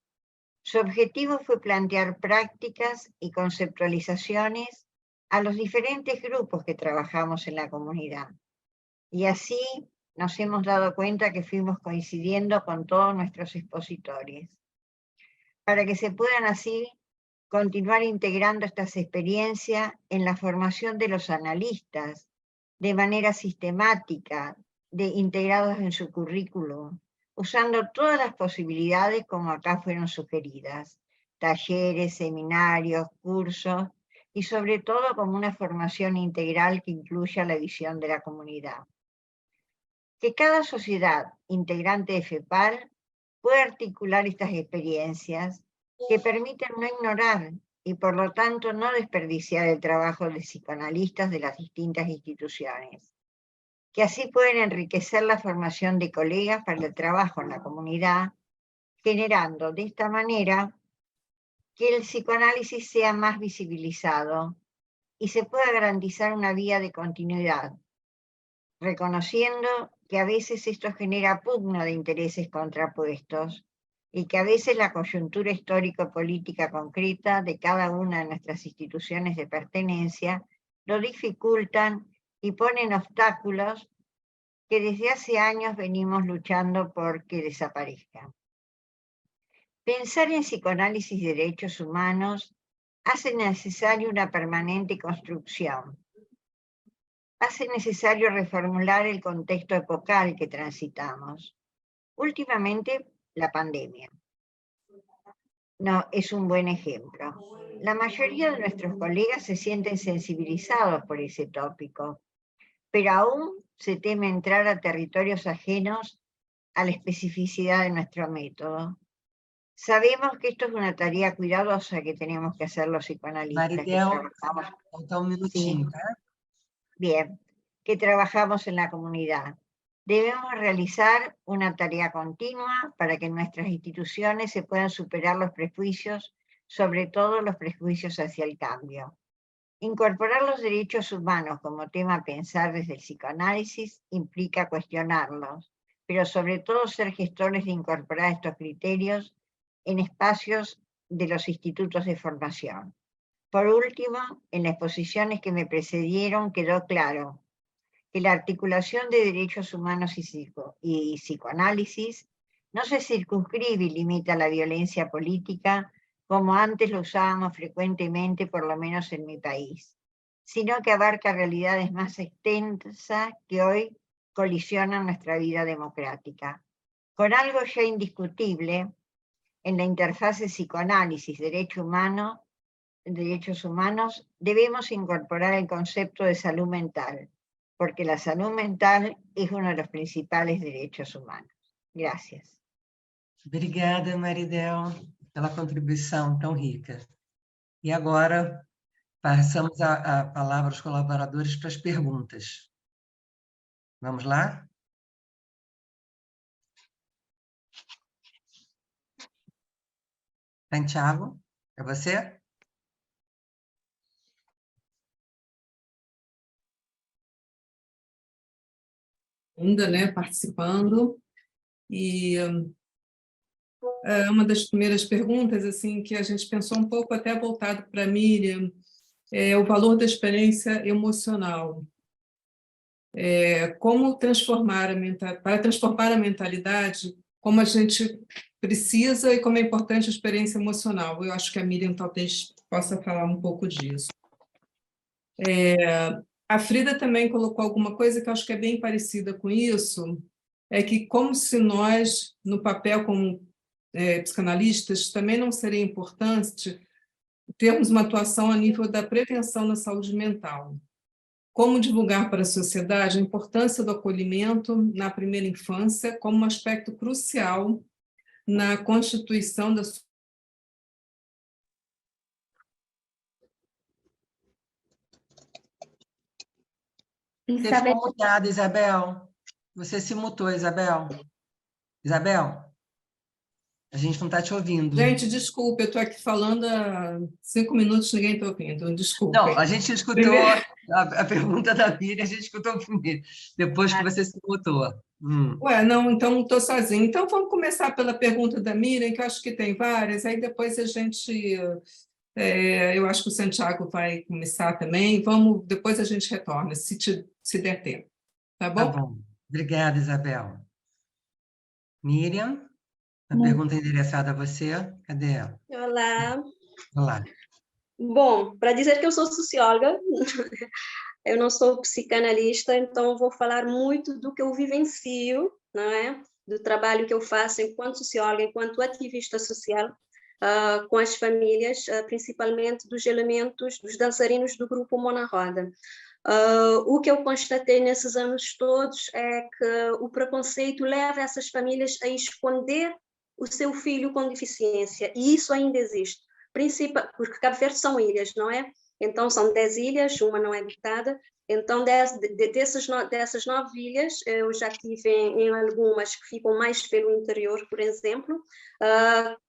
Su objetivo fue plantear prácticas y conceptualizaciones a los diferentes grupos que trabajamos en la comunidad. Y así nos hemos dado cuenta que fuimos coincidiendo con todos nuestros expositores, para que se puedan así continuar integrando estas experiencias en la formación de los analistas de manera sistemática, integrados en su currículum, usando todas las posibilidades como acá fueron sugeridas, talleres, seminarios, cursos y sobre todo como una formación integral que incluya la visión de la comunidad. Que cada sociedad integrante de FEPAL pueda articular estas experiencias que permiten no ignorar y por lo tanto no desperdiciar el trabajo de psicoanalistas de las distintas instituciones, que así pueden enriquecer la formación de colegas para el trabajo en la comunidad, generando de esta manera que el psicoanálisis sea más visibilizado y se pueda garantizar una vía de continuidad, reconociendo que a veces esto genera pugna de intereses contrapuestos y que a veces la coyuntura histórico-política concreta de cada una de nuestras instituciones de pertenencia lo dificultan y ponen obstáculos que desde hace años venimos luchando por que desaparezcan. Pensar en psicoanálisis y derechos humanos hace necesaria una permanente construcción. Hace necesario reformular el contexto epocal que transitamos. Últimamente, la pandemia. No, es un buen ejemplo. La mayoría de nuestros colegas se sienten sensibilizados por ese tópico, pero aún se teme entrar a territorios ajenos a la especificidad de nuestro método. Sabemos que esto es una tarea cuidadosa que tenemos que hacer los psicoanalistas. Maridel, falta un minutinho, tá? Bien, que trabajamos en la comunidad. Debemos realizar una tarea continua para que en nuestras instituciones se puedan superar los prejuicios, sobre todo los prejuicios hacia el cambio. Incorporar los derechos humanos como tema a pensar desde el psicoanálisis implica cuestionarlos, pero sobre todo ser gestores de incorporar estos criterios en espacios de los institutos de formación. Por último, en las exposiciones que me precedieron quedó claro que la articulación de derechos humanos y psicoanálisis no se circunscribe y limita a la violencia política como antes lo usábamos frecuentemente, por lo menos en mi país, sino que abarca realidades más extensas que hoy colisionan nuestra vida democrática. Con algo ya indiscutible, en la interfase psicoanálisis-derechos humanos, debemos incorporar el concepto de salud mental, porque la salud mental es uno de los principales derechos humanos. Gracias. Obrigada, Maridel, pela contribuição tão rica. E agora, passamos a palavra aos colaboradores para as perguntas. Vamos lá? Santiago, é você? Ainda, né, participando, e uma das primeiras perguntas, assim, que a gente pensou um pouco até voltado para a Miriam, é o valor da experiência emocional. Como transformar para transformar a mentalidade, como a gente precisa e como é importante a experiência emocional. Eu acho que a Miriam talvez possa falar um pouco disso. A Frida também colocou alguma coisa que eu acho que é bem parecida com isso, é que como se nós, no papel como psicanalistas, também não seria importante termos uma atuação a nível da prevenção na saúde mental. Como divulgar para a sociedade a importância do acolhimento na primeira infância como um aspecto crucial na constituição da Você ficou mutada, Isabel. Você se mutou, Isabel. Isabel, a gente não está te ouvindo. Gente, desculpe, eu estou aqui falando há 5 minutos, ninguém está ouvindo, desculpe. Não, a gente escutou a pergunta da Miriam, a gente escutou primeiro, depois que você se mutou. Ué, não, então não estou sozinha. Então vamos começar pela pergunta da Miriam, que eu acho que tem várias, aí depois a gente... eu acho que o Santiago vai começar também, depois a gente retorna, se der tempo. Tá bom? Tá bom. Obrigada, Isabel. Miriam, a pergunta endereçada a você, cadê ela? Olá. Olá. Bom, para dizer que eu sou socióloga, eu não sou psicanalista, então vou falar muito do que eu vivencio, não é? Do trabalho que eu faço enquanto socióloga, enquanto ativista social, com as famílias, principalmente dos elementos, dos dançarinos do grupo Mão na Roda. O que eu constatei nesses anos todos é que o preconceito leva essas famílias a esconder o seu filho com deficiência, e isso ainda existe, porque Cabo Verde são ilhas, não é? Então são 10 ilhas, uma não é habitada, então dessas 9 ilhas, eu já estive em algumas que ficam mais pelo interior, por exemplo,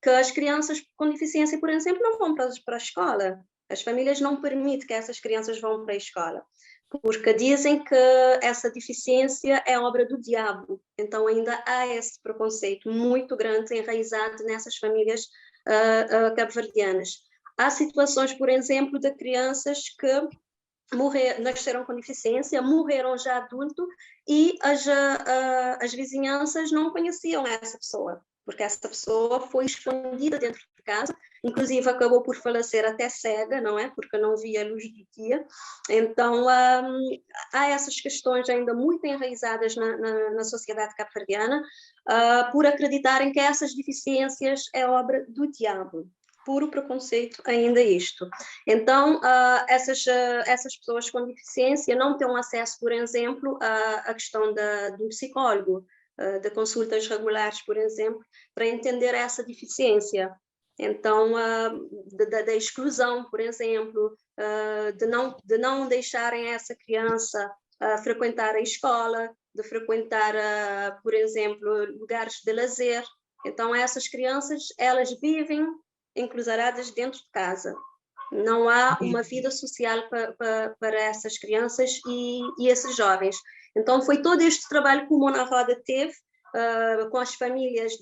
que as crianças com deficiência, por exemplo, não vão para a escola, as famílias não permitem que essas crianças vão para a escola, porque dizem que essa deficiência é obra do diabo. Então ainda há esse preconceito muito grande enraizado nessas famílias cabo-verdianas. Há situações, por exemplo, de crianças que nasceram com deficiência, morreram já adulto e as vizinhanças não conheciam essa pessoa, porque essa pessoa foi escondida dentro de casa, inclusive acabou por falecer até cega, não é? Porque não via a luz do dia. Então, há essas questões ainda muito enraizadas na sociedade cabo-verdiana, por acreditarem que essas deficiências é obra do diabo. Puro preconceito ainda isto. Então, essas pessoas com deficiência não têm acesso, por exemplo, à questão do psicólogo, de consultas regulares, por exemplo, para entender essa deficiência. Então, da exclusão, por exemplo, de não deixarem essa criança frequentar a escola, de frequentar, por exemplo, lugares de lazer. Então, essas crianças, elas vivem enclausuradas dentro de casa. Não há uma vida social para essas crianças e esses jovens. Então, foi todo este trabalho que o Mão na Roda teve, com as famílias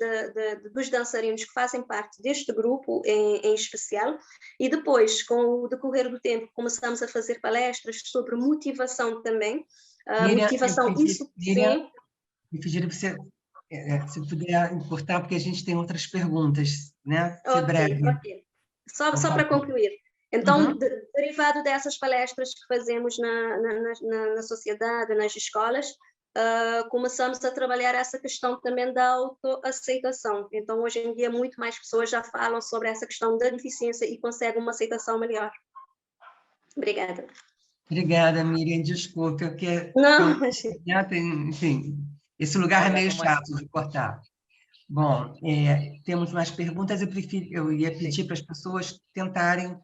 dos dançarinos que fazem parte deste grupo em especial, e depois, com o decorrer do tempo, começamos a fazer palestras sobre motivação também. Motivação, isso sim. Me pediram você, se puder importar, porque a gente tem outras perguntas, né? Ser breve. Ok. Só para concluir. Então, derivado dessas palestras que fazemos na sociedade, nas escolas, começamos a trabalhar essa questão também da autoaceitação. Então, hoje em dia, muito mais pessoas já falam sobre essa questão da deficiência e conseguem uma aceitação melhor. Obrigada. Obrigada, Miriam. Desculpa, porque... Não, imagina. Enfim, esse lugar é meio chato de cortar. Bom, temos mais perguntas. Eu ia pedir para as pessoas tentarem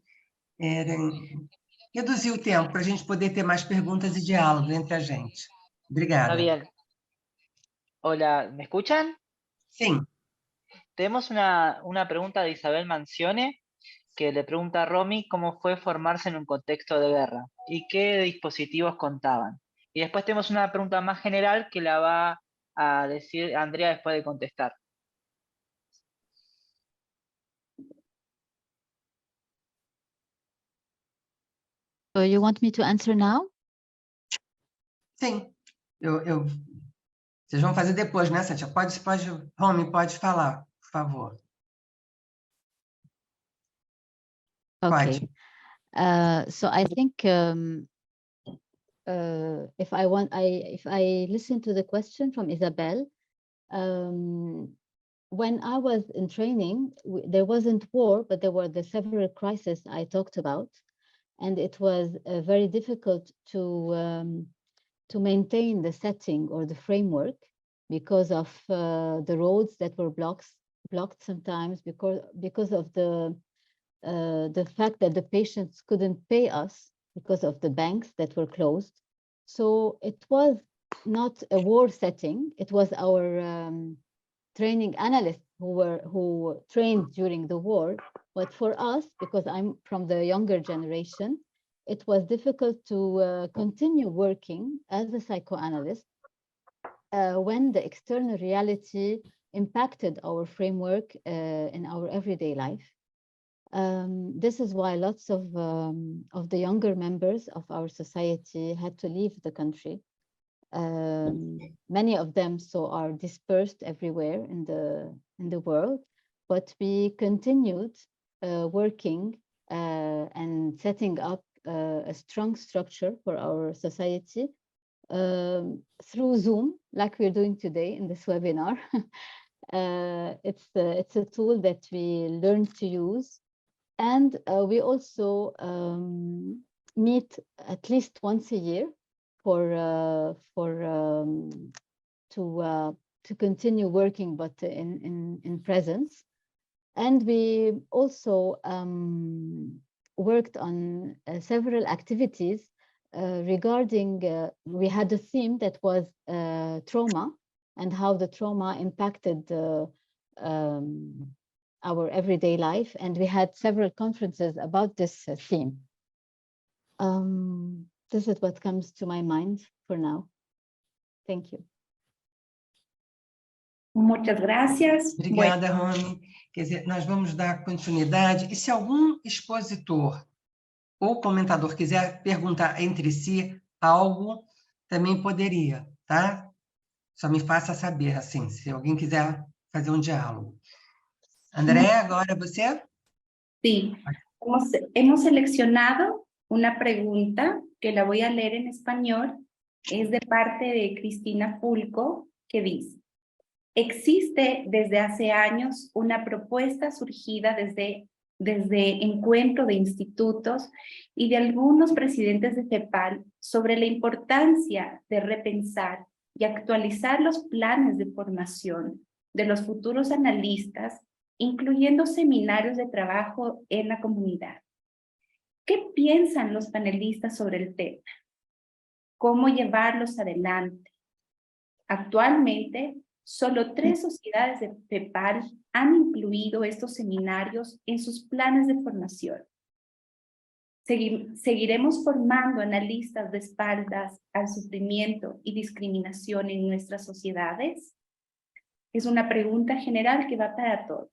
reduzir o tempo para a gente poder ter mais perguntas e diálogo entre a gente. Obrigada. Está bien. Hola, ¿me escuchan? Sí. Tenemos una pregunta de Isabel Mancione, que le pregunta a Romy cómo fue formarse en un contexto de guerra y qué dispositivos contaban. Y después tenemos una pregunta más general que la va a decir Andrea después de contestar. So you want me to answer now? Sim. Vocês vão fazer depois, né, Santia? Romy, pode falar, por favor. Okay. So I think if I listen to the question from Isabel, when I was in training, there wasn't war, but there were the several crises I talked about, and it was very difficult to maintain the setting or the framework because of the roads that were blocked sometimes because of the fact that the patients couldn't pay us because of the banks that were closed. So it was not a war setting. It was our training analysts who trained during the war. But for us, because I'm from the younger generation, it was difficult to continue working as a psychoanalyst when the external reality impacted our framework in our everyday life. This is why lots of the younger members of our society had to leave the country. Many of them are dispersed everywhere in the world, but we continued working and setting up a strong structure for our society through Zoom, like we're doing today in this webinar. It's a tool that we learn to use. And we also meet at least once a year to continue working, but in presence. And we also worked on several activities regarding, we had a theme that was trauma and how the trauma impacted our everyday life. And we had several conferences about this theme. This is what comes to my mind for now. Thank you. Muchas gracias. Obrigada, Romy. Quer dizer, nós vamos dar continuidade. E se algum expositor ou comentador quiser perguntar entre si algo, também poderia, tá? Só me faça saber, assim, se alguém quiser fazer um diálogo. André, agora você? Sí, hemos seleccionado una pregunta que la voy a leer en español. Es de parte de Cristina Fulco, que dice: existe desde hace años una propuesta surgida desde encuentro de institutos y de algunos presidentes de CEPAL sobre la importancia de repensar y actualizar los planes de formación de los futuros analistas, incluyendo seminarios de trabajo en la comunidad. ¿Qué piensan los panelistas sobre el tema? ¿Cómo llevarlos adelante? Actualmente, solo 3 sociedades de CEPAL han incluido estos seminarios en sus planes de formación. ¿Seguiremos formando analistas de espaldas al sufrimiento y discriminación en nuestras sociedades? Es una pregunta general que va para todos.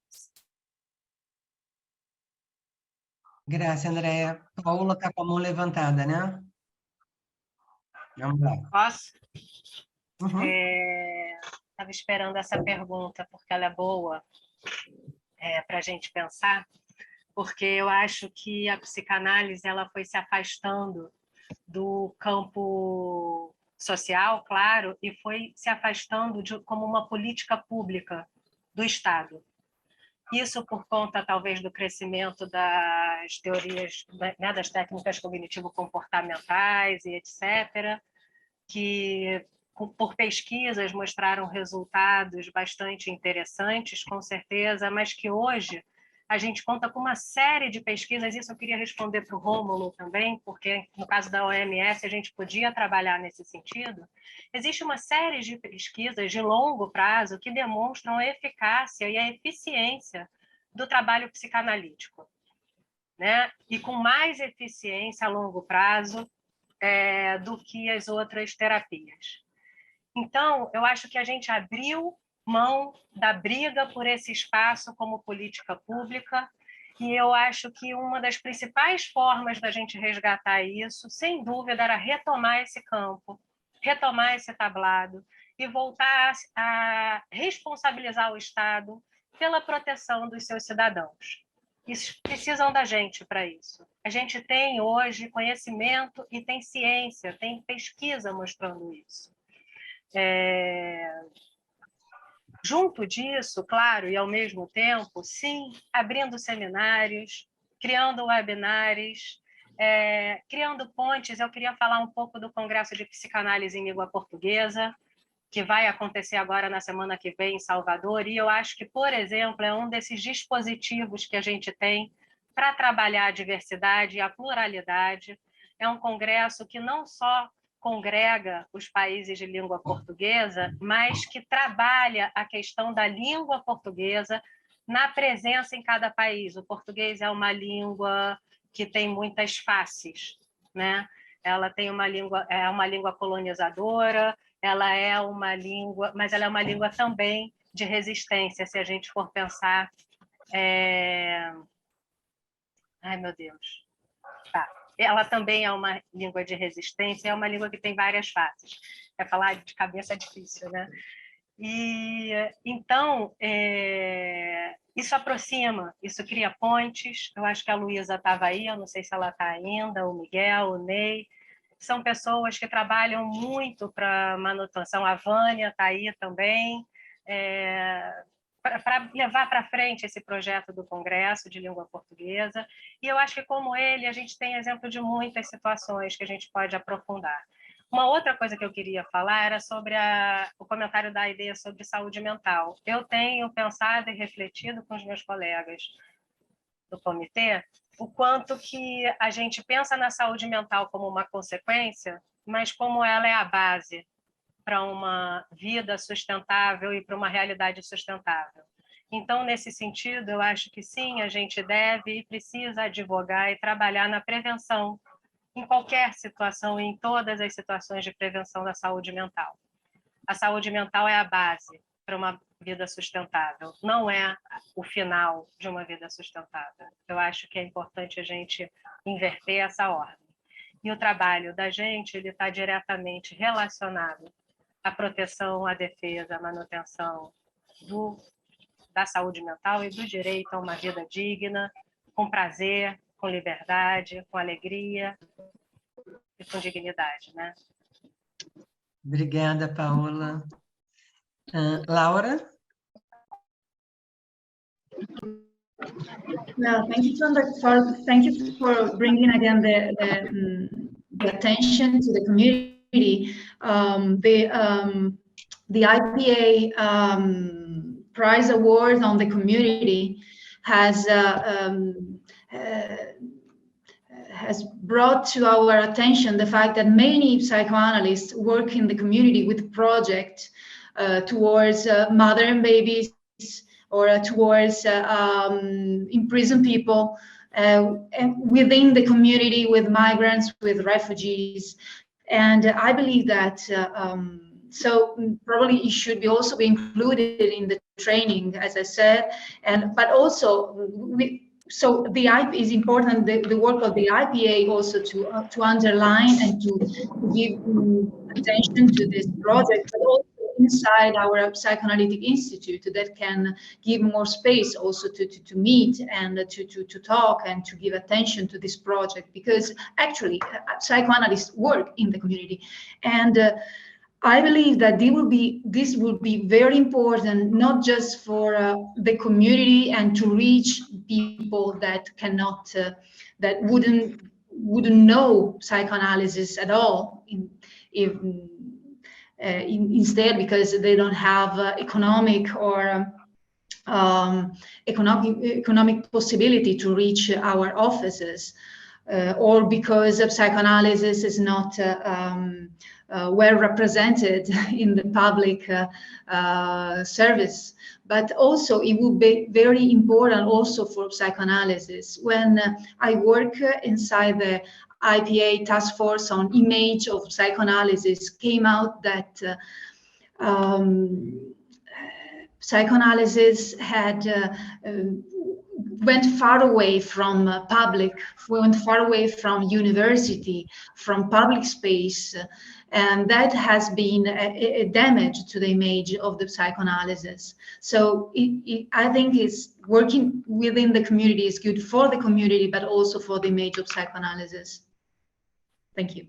Graças, Andréa. Paula está com a mão levantada, né? Vamos lá. Posso? Uhum. Estava esperando essa pergunta, porque ela é boa para a gente pensar, porque eu acho que a psicanálise ela foi se afastando do campo social, claro, e foi se afastando como uma política pública do Estado. Isso por conta, talvez, do crescimento das teorias, né, das técnicas cognitivo-comportamentais e etc., que, por pesquisas, mostraram resultados bastante interessantes, com certeza, mas que hoje a gente conta com uma série de pesquisas. Isso eu queria responder para o Rômulo também, porque no caso da OMS a gente podia trabalhar nesse sentido. Existe uma série de pesquisas de longo prazo que demonstram a eficácia e a eficiência do trabalho psicanalítico, né? E com mais eficiência a longo prazo do que as outras terapias. Então, eu acho que a gente abriu mão da briga por esse espaço como política pública, e eu acho que uma das principais formas da gente resgatar isso, sem dúvida, era retomar esse campo, retomar esse tablado e voltar a responsabilizar o Estado pela proteção dos seus cidadãos. Eles precisam da gente para isso. A gente tem hoje conhecimento e tem ciência, tem pesquisa mostrando isso. Junto disso, claro, e ao mesmo tempo, sim, abrindo seminários, criando webinars, criando pontes. Eu queria falar um pouco do Congresso de Psicanálise em Língua Portuguesa, que vai acontecer agora na semana que vem em Salvador, e eu acho que, por exemplo, é um desses dispositivos que a gente tem para trabalhar a diversidade e a pluralidade. É um congresso que não só congrega os países de língua portuguesa, mas que trabalha a questão da língua portuguesa na presença em cada país. O português é uma língua que tem muitas faces, né? Ela tem uma língua colonizadora, ela é uma língua, mas ela é uma língua também de resistência, se a gente for pensar. Ai, meu Deus. Tá. Ela também é uma língua de resistência, é uma língua que tem várias faces. Falar de cabeça é difícil, né? E então, isso aproxima, isso cria pontes. Eu acho que a Luísa estava aí, eu não sei se ela está ainda, o Miguel, o Ney. São pessoas que trabalham muito para manutenção. A Vânia está aí também. para levar para frente esse projeto do Congresso de Língua Portuguesa, e eu acho que, como ele, a gente tem exemplo de muitas situações que a gente pode aprofundar. Uma outra coisa que eu queria falar era sobre o comentário da ideia sobre saúde mental. Eu tenho pensado e refletido com os meus colegas do comitê o quanto que a gente pensa na saúde mental como uma consequência, mas como ela é a base para uma vida sustentável e para uma realidade sustentável. Então, nesse sentido, eu acho que sim, a gente deve e precisa advogar e trabalhar na prevenção, em qualquer situação e em todas as situações de prevenção da saúde mental. A saúde mental é a base para uma vida sustentável, não é o final de uma vida sustentável. Eu acho que é importante a gente inverter essa ordem. E o trabalho da gente ele está diretamente relacionado à proteção, à defesa, à manutenção da saúde mental e do direito a uma vida digna, com prazer, com liberdade, com alegria e com dignidade, né? Obrigada, Paola. Laura? Well, thank you for bringing again the attention to the community. The IPA Prize Award on the community has brought to our attention the fact that many psychoanalysts work in the community with projects towards mother and babies, or towards imprisoned people and within the community, with migrants, with refugees. And I believe that so probably it should be also be included in the training, as I said, but also so the IP is important, the work of the IPA also to underline and to give attention to this project, but also inside our psychoanalytic institute that can give more space also to meet and to talk and to give attention to this project, because actually psychoanalysts work in the community. And I believe that this will be very important, not just for the community and to reach people that cannot, that wouldn't know psychoanalysis at all, instead because they don't have economic or economic possibility to reach our offices, or because psychoanalysis is not well represented in the public service. But also it would be very important also for psychoanalysis. When I work inside the IPA task force on image of psychoanalysis, came out that psychoanalysis had went far away from went far away from university, from public space, and that has been a damage to the image of the psychoanalysis. So I think it's working within the community is good for the community, but also for the image of psychoanalysis. Thank you.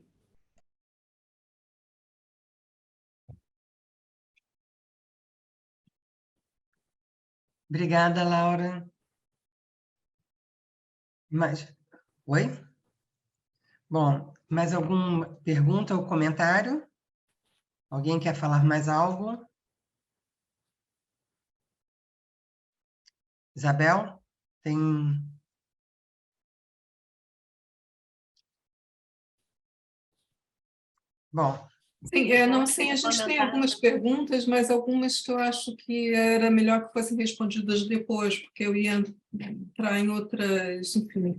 Obrigada, Laura. Oi? Bom, mais alguma pergunta ou comentário? Alguém quer falar mais algo? Isabel, tem... Bom. Sim, não, sim, a gente tem algumas perguntas, mas algumas que eu acho que era melhor que fossem respondidas depois, porque eu ia entrar em outras, enfim.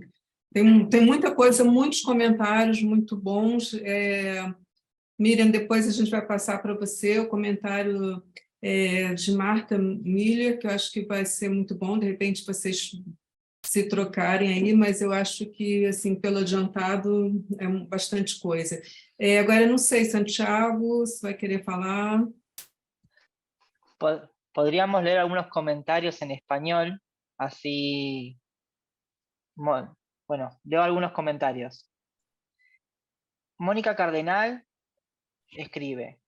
Tem muita coisa, muitos comentários muito bons. Miriam, depois a gente vai passar para você o comentário de Marta Miller, que eu acho que vai ser muito bom, de repente vocês se trocarem aí, mas eu acho que, assim, pelo adiantado, é bastante coisa. Agora, eu não sei, Santiago, se vai querer falar. Podríamos leer algunos comentarios en español, así... Bueno, leo algunos comentarios. Mónica Cardenal escribe: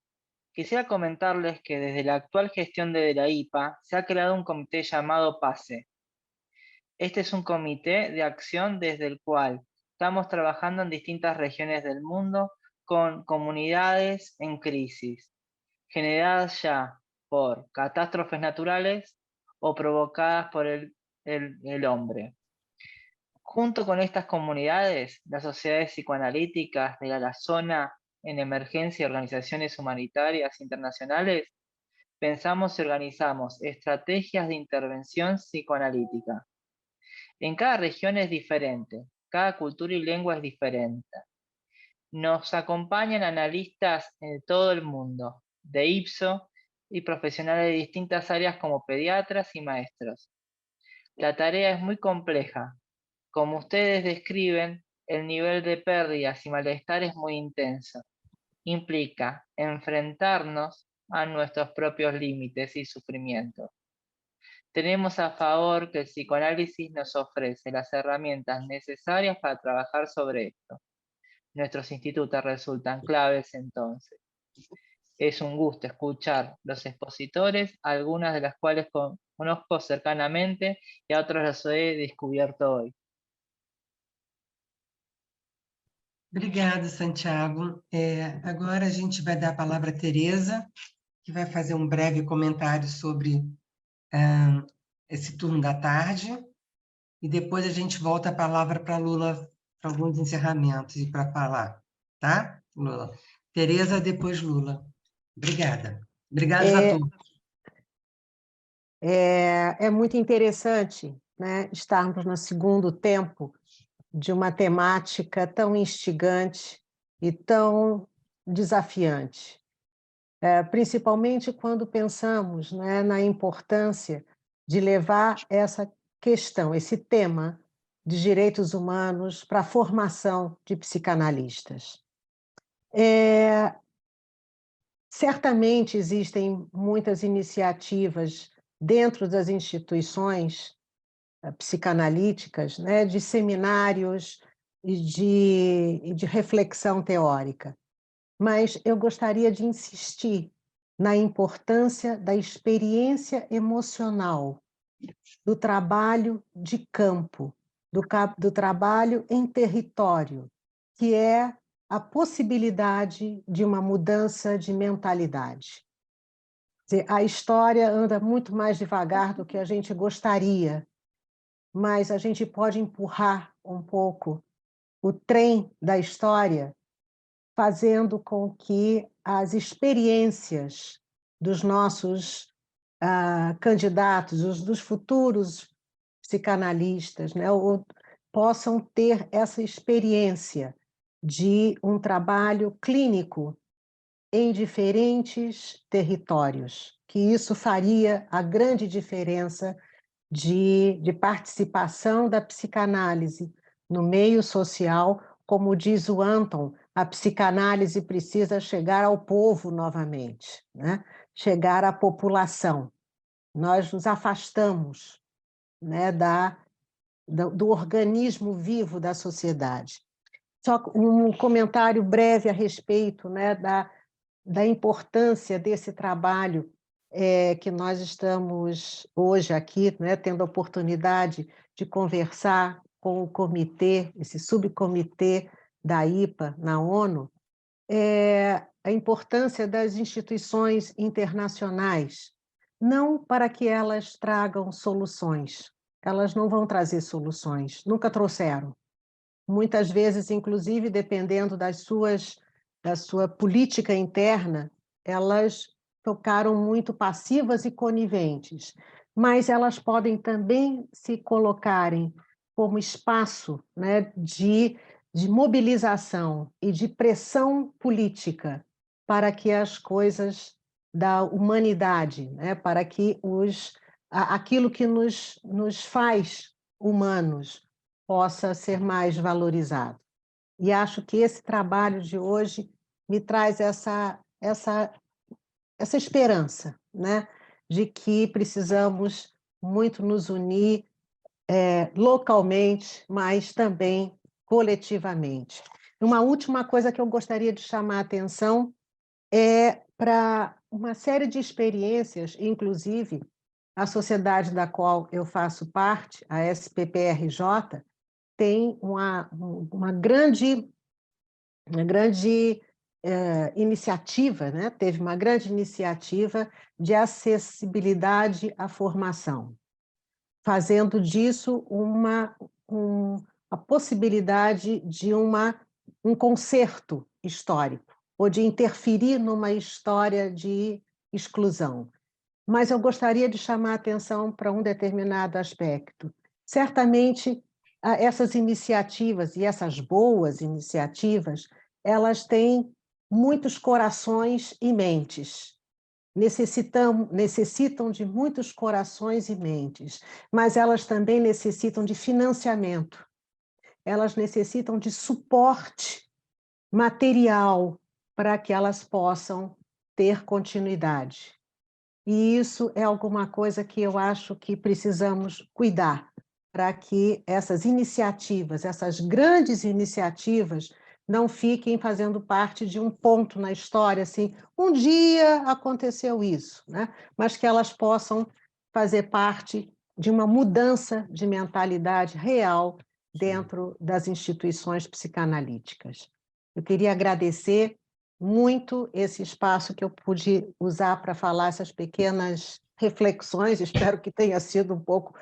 Quisiera comentarles que desde la actual gestión de la IPA se ha creado un comité llamado PASE. Este es un comité de acción desde el cual estamos trabajando en distintas regiones del mundo con comunidades en crisis, generadas ya por catástrofes naturales o provocadas por el hombre. Junto con estas comunidades, las sociedades psicoanalíticas de la zona en emergencia y organizaciones humanitarias internacionales, pensamos y organizamos estrategias de intervención psicoanalítica. En cada región es diferente, cada cultura y lengua es diferente. Nos acompañan analistas de todo el mundo, de IPSO y profesionales de distintas áreas como pediatras y maestros. La tarea es muy compleja. Como ustedes describen, el nivel de pérdidas y malestar es muy intenso. Implica enfrentarnos a nuestros propios límites y sufrimientos. Tenemos a favor que el psicoanálisis nos ofrece las herramientas necesarias para trabajar sobre esto. Nuestros institutos resultan claves entonces. Es un gusto escuchar los expositores, algunas de las cuales conozco cercanamente y a otros las he descubierto hoy. Obrigada, Santiago. Agora a gente vai dar a palavra a Tereza, que vai fazer um breve comentário sobre esse turno da tarde, e depois a gente volta a palavra para a Lula para alguns encerramentos e para falar, tá, Lula? Tereza, depois Lula. Obrigada. Obrigada a todos. É muito interessante, né, estarmos no segundo tempo de uma temática tão instigante e tão desafiante, principalmente quando pensamos, né, na importância de levar essa questão, esse tema de direitos humanos para a formação de psicanalistas. Certamente existem muitas iniciativas dentro das instituições psicanalíticas, né, de seminários e de reflexão teórica. Mas eu gostaria de insistir na importância da experiência emocional, do trabalho de campo, do trabalho em território, que é a possibilidade de uma mudança de mentalidade. Quer dizer, a história anda muito mais devagar do que a gente gostaria, mas a gente pode empurrar um pouco o trem da história, fazendo com que as experiências dos nossos candidatos, dos futuros psicanalistas, né, possam ter essa experiência de um trabalho clínico em diferentes territórios, que isso faria a grande diferença de participação da psicanálise no meio social. Como diz o Anton, a psicanálise precisa chegar ao povo novamente, né? Chegar à população. Nós nos afastamos, né, do organismo vivo da sociedade. Só um comentário breve a respeito, né, da importância desse trabalho que nós estamos hoje aqui, né, tendo a oportunidade de conversar com o comitê, esse subcomitê da IPA na ONU, a importância das instituições internacionais, não para que elas tragam soluções, elas não vão trazer soluções, nunca trouxeram. Muitas vezes, inclusive, dependendo da sua política interna, elas ficaram muito passivas e coniventes, mas elas podem também se colocarem como espaço, né, de mobilização e de pressão política para que as coisas da humanidade, né, para que aquilo que nos faz humanos possa ser mais valorizado. E acho que esse trabalho de hoje me traz essa esperança, né, de que precisamos muito nos unir localmente, mas também coletivamente. Uma última coisa que eu gostaria de chamar a atenção para uma série de experiências, inclusive a sociedade da qual eu faço parte, a SPPRJ, tem uma grande iniciativa, né? Teve uma grande iniciativa de acessibilidade à formação, fazendo disso a possibilidade de um concerto histórico, ou de interferir numa história de exclusão. Mas eu gostaria de chamar a atenção para um determinado aspecto. Certamente, essas iniciativas, e essas boas iniciativas, elas têm muitos corações e mentes. Necessitam de muitos corações e mentes, mas elas também necessitam de financiamento. Elas necessitam de suporte material para que elas possam ter continuidade. E isso é alguma coisa que eu acho que precisamos cuidar, para que essas iniciativas, essas grandes iniciativas, não fiquem fazendo parte de um ponto na história, assim, um dia aconteceu isso, né? Mas que elas possam fazer parte de uma mudança de mentalidade real dentro das instituições psicanalíticas. Eu queria agradecer muito esse espaço que eu pude usar para falar essas pequenas reflexões, espero que tenha sido um pouco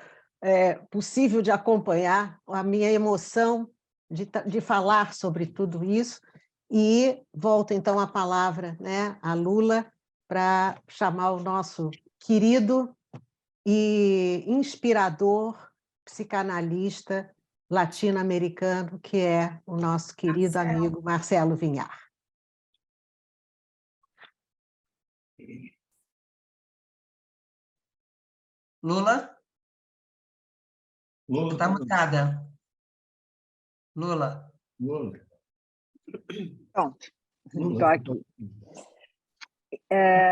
possível de acompanhar a minha emoção de falar sobre tudo isso, e volto então a palavra, né, a Lula, para chamar o nosso querido e inspirador psicanalista latino-americano, que é o nosso querido amigo Marcelo Vinhar. Lula? Está mutada. Lula. Pronto, estou aqui.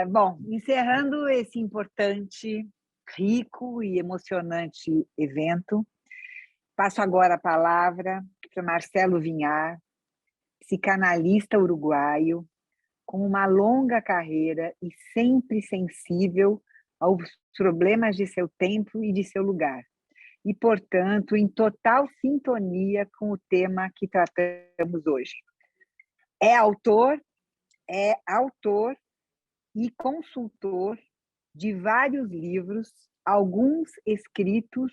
Bom, encerrando esse importante, rico e emocionante evento, passo agora a palavra para Marcelo Vinhar, psicanalista uruguaio, com uma longa carreira e sempre sensível aos problemas de seu tempo e de seu lugar, e, portanto, em total sintonia com o tema que tratamos hoje. É autor e consultor de vários livros, alguns escritos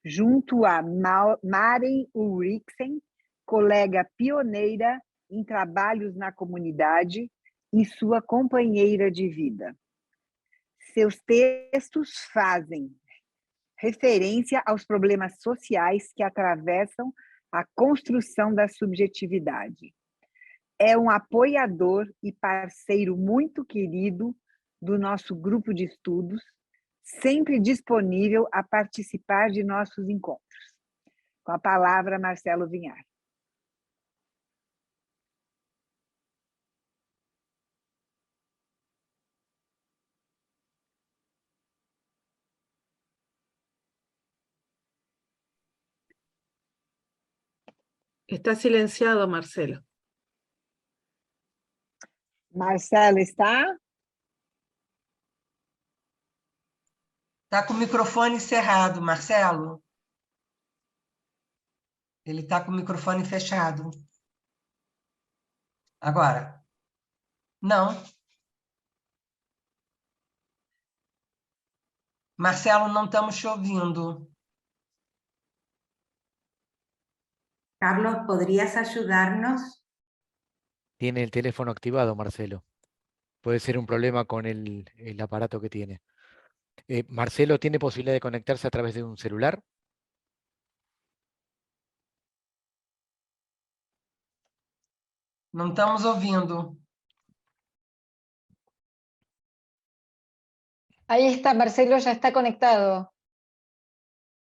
junto a Maren Ulriksen, colega pioneira em trabalhos na comunidade e sua companheira de vida. Seus textos fazem referência aos problemas sociais que atravessam a construção da subjetividade. É um apoiador e parceiro muito querido do nosso grupo de estudos, sempre disponível a participar de nossos encontros. Com a palavra, Marcelo Vinhar. Está silenciado, Marcelo. Marcelo, está? Está com o microfone cerrado, Marcelo. Ele está com o microfone fechado. Agora. Não. Marcelo, não estamos te ouvindo. Carlos, ¿podrías ayudarnos? Tiene el teléfono activado, Marcelo. Puede ser un problema con el aparato que tiene. Marcelo, ¿tiene posibilidad de conectarse a través de un celular? Não estamos ouvindo. Ahí está, Marcelo ya está conectado.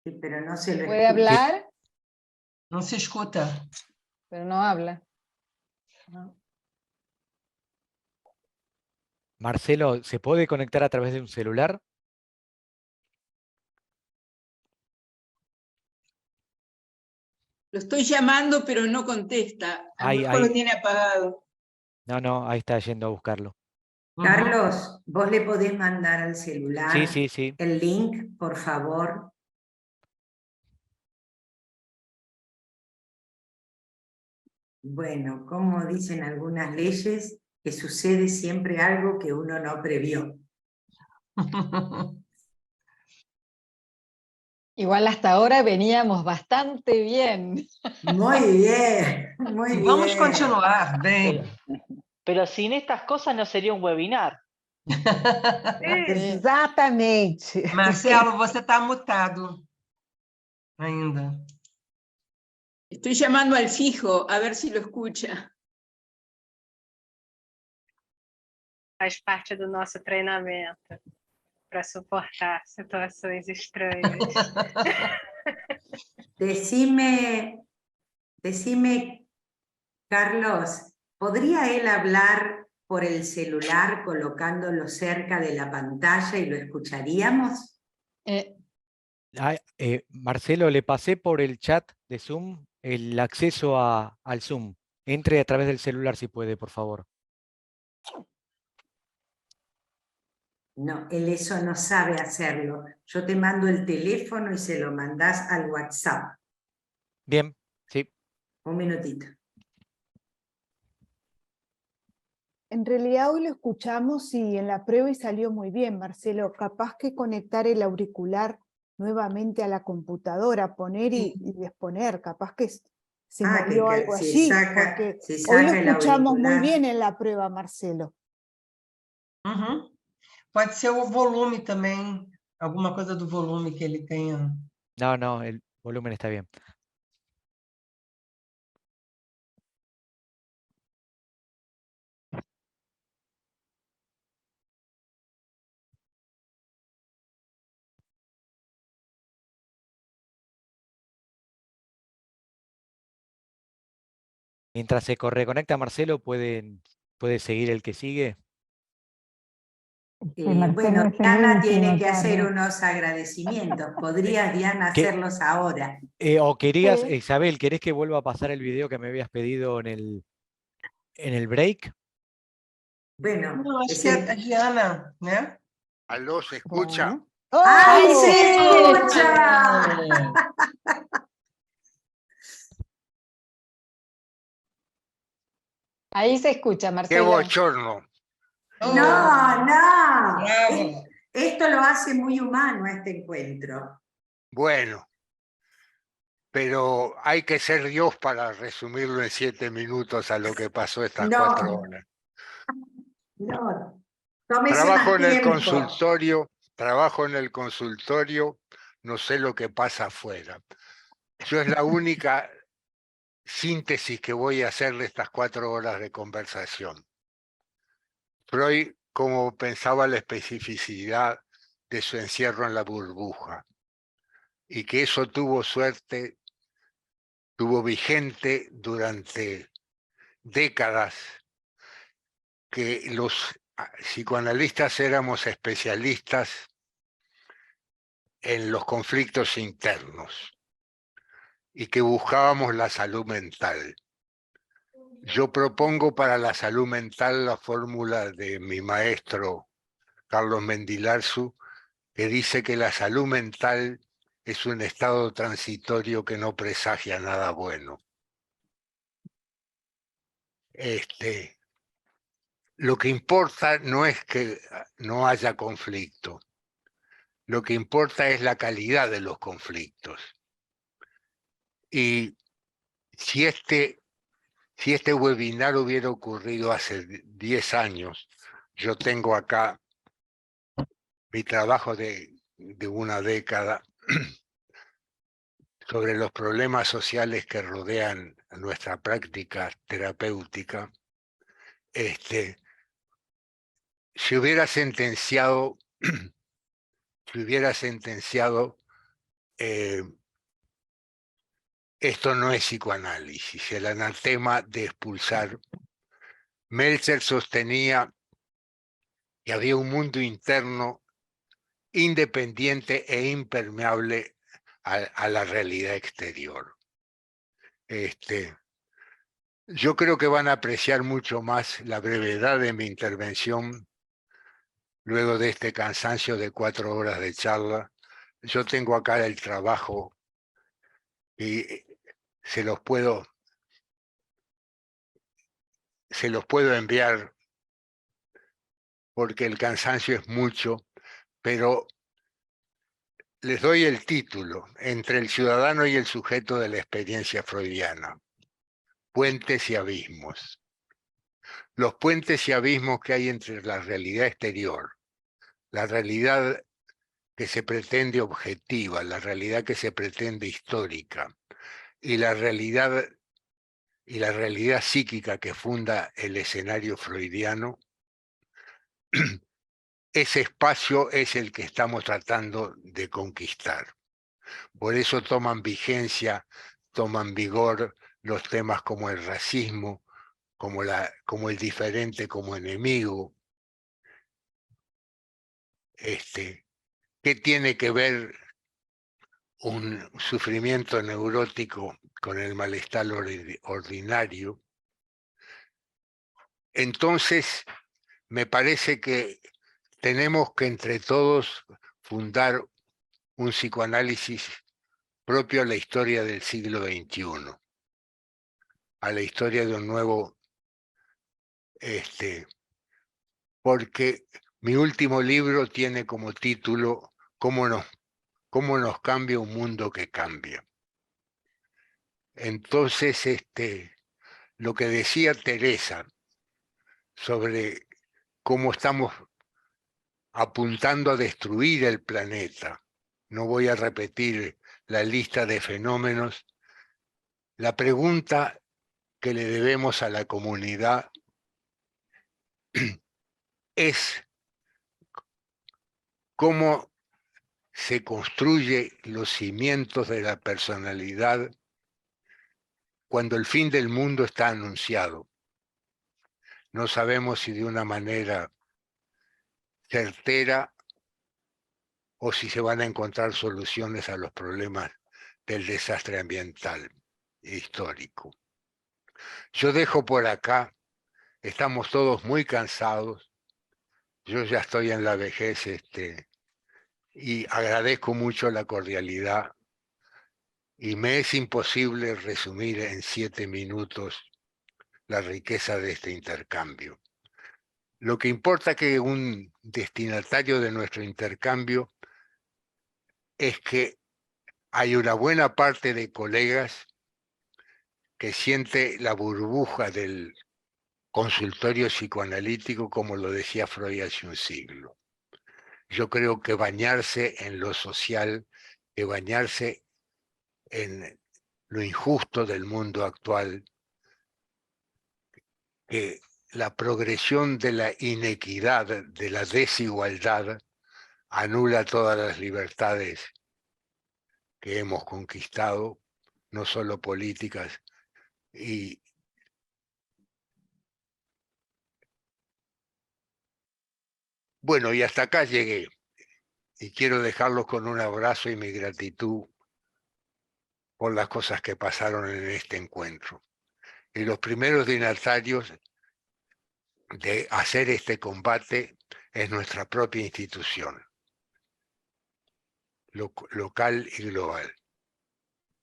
Sí, pero no se lo ¿Puede hablar? Não se escuta. Pero no habla. Marcelo, ¿se puede conectar a través de un celular? Lo estoy llamando, pero no contesta. A lo mejor lo tiene apagado. No, ahí está yendo a buscarlo. Carlos, vos le podés mandar al celular Sí. el link, por favor. Bueno, como dicen algunas leyes, que sucede siempre algo que uno no previó. Igual hasta ahora veníamos bastante bien. Muy bien, muy bien. Vamos continuar, bem. Pero sin estas cosas no sería un webinar. Exatamente. Marcelo, você está mutado ainda. Estoy llamando al fijo, a ver si lo escucha. Faz parte do nosso treinamento para suportar situações estranhas. Decime, Carlos, ¿podría él hablar por el celular colocándolo cerca de la pantalla y lo escucharíamos? Marcelo, le pasé por el chat de Zoom el acceso al Zoom. Entre a través del celular si puede, por favor. No, él eso no sabe hacerlo. Yo te mando el teléfono y se lo mandás al WhatsApp. Bien, sí. Un minutito. En realidad hoy lo escuchamos y en la prueba y salió muy bien, Marcelo. Capaz que conectar el auricular nuevamente a la computadora, poner y disponer, capaz que se movió algo allí, porque hoy lo escuchamos muy bien en la prueba, Marcelo. Pode ser o volume também, alguma coisa do volume que ele tenha. No, el volumen está bien. Mientras se reconecta Marcelo, ¿puede seguir el que sigue? Bueno, Diana tiene que hacer unos agradecimientos. ¿Podrías, Diana, hacerlos ahora? O querías, Isabel, ¿querés que vuelva a pasar el video que me habías pedido en el break? Bueno, Não, acho que é a Diana, né? Aló, ¿se escucha? ¡Ay, se escucha! Ahí se escucha, ¡Qué Marcelo. bochorno! No. Esto lo hace muy humano este encuentro. Bueno, pero hay que ser Dios para resumirlo en 7 minutos a lo que pasó estas 4 horas. No. Tómese Trabajo más en el tiempo. consultorio, no sé lo que pasa afuera. Yo es la única síntesis que voy a hacer de estas 4 horas de conversación. Freud, como pensaba la especificidad de su encierro en la burbuja, y que eso tuvo vigente durante décadas, que los psicoanalistas éramos especialistas en los conflictos internos y que buscábamos la salud mental. Yo propongo para la salud mental la fórmula de mi maestro Carlos Mendilarzu, que dice que la salud mental es un estado transitorio que no presagia nada bueno. Lo que importa no es que no haya conflicto, lo que importa es la calidad de los conflictos. Y si este webinar hubiera ocurrido hace 10 años, yo tengo acá mi trabajo de una década sobre los problemas sociales que rodean nuestra práctica terapéutica, si hubiera sentenciado esto no es psicoanálisis, el anatema de expulsar. Meltzer sostenía que había un mundo interno independiente e impermeable a la realidad exterior. Yo creo que van a apreciar mucho más la brevedad de mi intervención luego de este cansancio de 4 horas de charla. Yo tengo acá el trabajo y se los puedo enviar porque el cansancio es mucho, pero les doy el título: Entre el ciudadano y el sujeto de la experiencia freudiana. Puentes y abismos. Los puentes y abismos que hay entre la realidad exterior, la realidad que se pretende objetiva, la realidad que se pretende histórica, y la realidad psíquica que funda el escenario freudiano, ese espacio es el que estamos tratando de conquistar. Por eso toman vigencia, toman vigor los temas como el racismo, como el diferente como enemigo. ¿Qué tiene que ver un sufrimiento neurótico con el malestar ordinario? Entonces, me parece que tenemos que entre todos fundar un psicoanálisis propio a la historia del siglo XXI, a la historia de un nuevo, porque mi último libro tiene como título ¿Cómo nos cambia un mundo que cambia? Entonces, lo que decía Teresa sobre cómo estamos apuntando a destruir el planeta, no voy a repetir la lista de fenómenos. La pregunta que le debemos a la comunidad es cómo se construye los cimientos de la personalidad cuando el fin del mundo está anunciado. No sabemos si de una manera certera o si se van a encontrar soluciones a los problemas del desastre ambiental e histórico. Yo dejo por acá, estamos todos muy cansados, yo ya estoy en la vejez, y agradezco mucho la cordialidad, y me es imposible resumir en 7 minutos la riqueza de este intercambio. Lo que importa que un destinatario de nuestro intercambio es que hay una buena parte de colegas que siente la burbuja del consultorio psicoanalítico, como lo decía Freud hace un siglo. Yo creo que bañarse en lo social, que bañarse en lo injusto del mundo actual, que la progresión de la inequidad, de la desigualdad, anula todas las libertades que hemos conquistado, no solo políticas. Y bueno, y hasta acá llegué. Y quiero dejarlos con un abrazo y mi gratitud por las cosas que pasaron en este encuentro. Y los primeros dignatarios de hacer este combate es nuestra propia institución, local y global.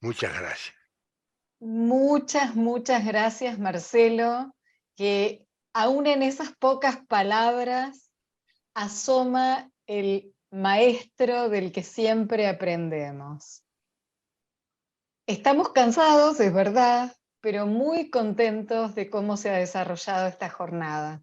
Muchas gracias. Muchas gracias, Marcelo, que aún en esas pocas palabras asoma el maestro del que siempre aprendemos. Estamos cansados, es verdad, pero muy contentos de cómo se ha desarrollado esta jornada.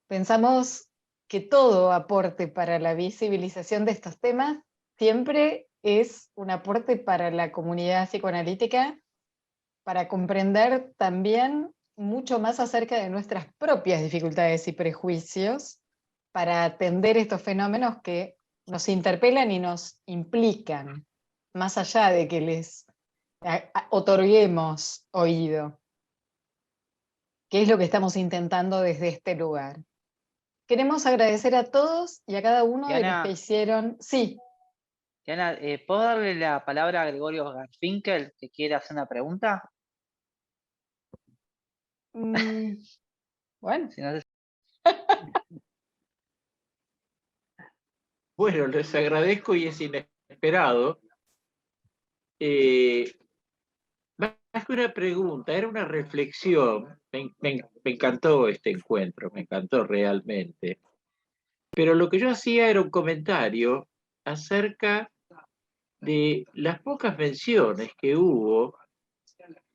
Pensamos que todo aporte para la visibilización de estos temas siempre es un aporte para la comunidad psicoanalítica, para comprender también mucho más acerca de nuestras propias dificultades y prejuicios, para atender estos fenómenos que nos interpelan y nos implican, más allá de que les otorguemos oído, que es lo que estamos intentando desde este lugar. Queremos agradecer a todos y a cada uno de los que hicieron... Sí. Diana, ¿puedo darle la palabra a Gregorio Garfinkel, que quiere hacer una pregunta? Bueno. Si no, Bueno, les agradezco y es inesperado. Más que una pregunta, era una reflexión. Me encantó este encuentro, me encantó realmente. Pero lo que yo hacía era un comentario acerca de las pocas menciones que hubo,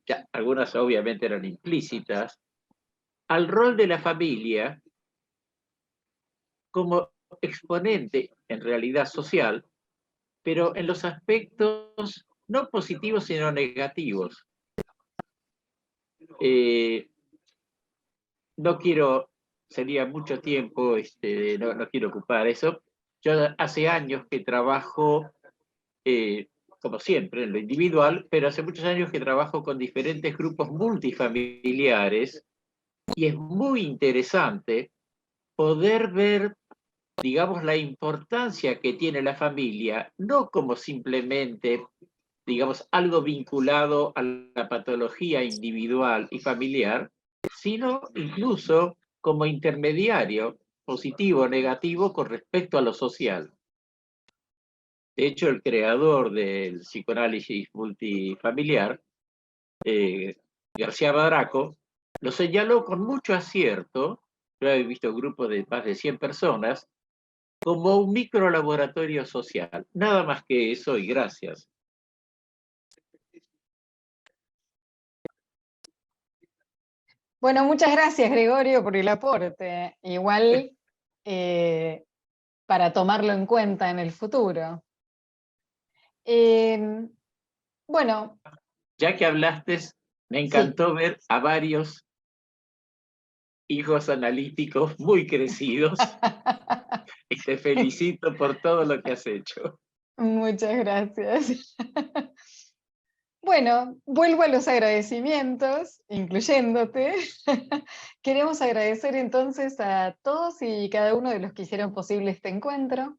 ya, algunas obviamente eran implícitas, al rol de la familia como exponente en realidad social, pero en los aspectos no positivos sino negativos. No quiero, sería mucho tiempo, no quiero ocupar eso. Yo hace años que trabajo, como siempre, en lo individual, pero hace muchos años que trabajo con diferentes grupos multifamiliares y es muy interesante poder ver, digamos, la importancia que tiene la familia, no como simplemente, digamos, algo vinculado a la patología individual y familiar, sino incluso como intermediario positivo o negativo con respecto a lo social. De hecho, el creador del psicoanálisis multifamiliar, García Badraco, lo señaló con mucho acierto. Yo he visto grupos de más de 100 personas como un microlaboratorio social. Nada más que eso y gracias. Bueno, muchas gracias, Gregorio, por el aporte. Igual para tomarlo en cuenta en el futuro. Bueno. Ya que hablaste, me encantó ver a varios hijos analíticos muy crecidos y te felicito por todo lo que has hecho. Muchas gracias. Bueno, vuelvo a los agradecimientos, incluyéndote. Queremos agradecer entonces a todos y cada uno de los que hicieron posible este encuentro,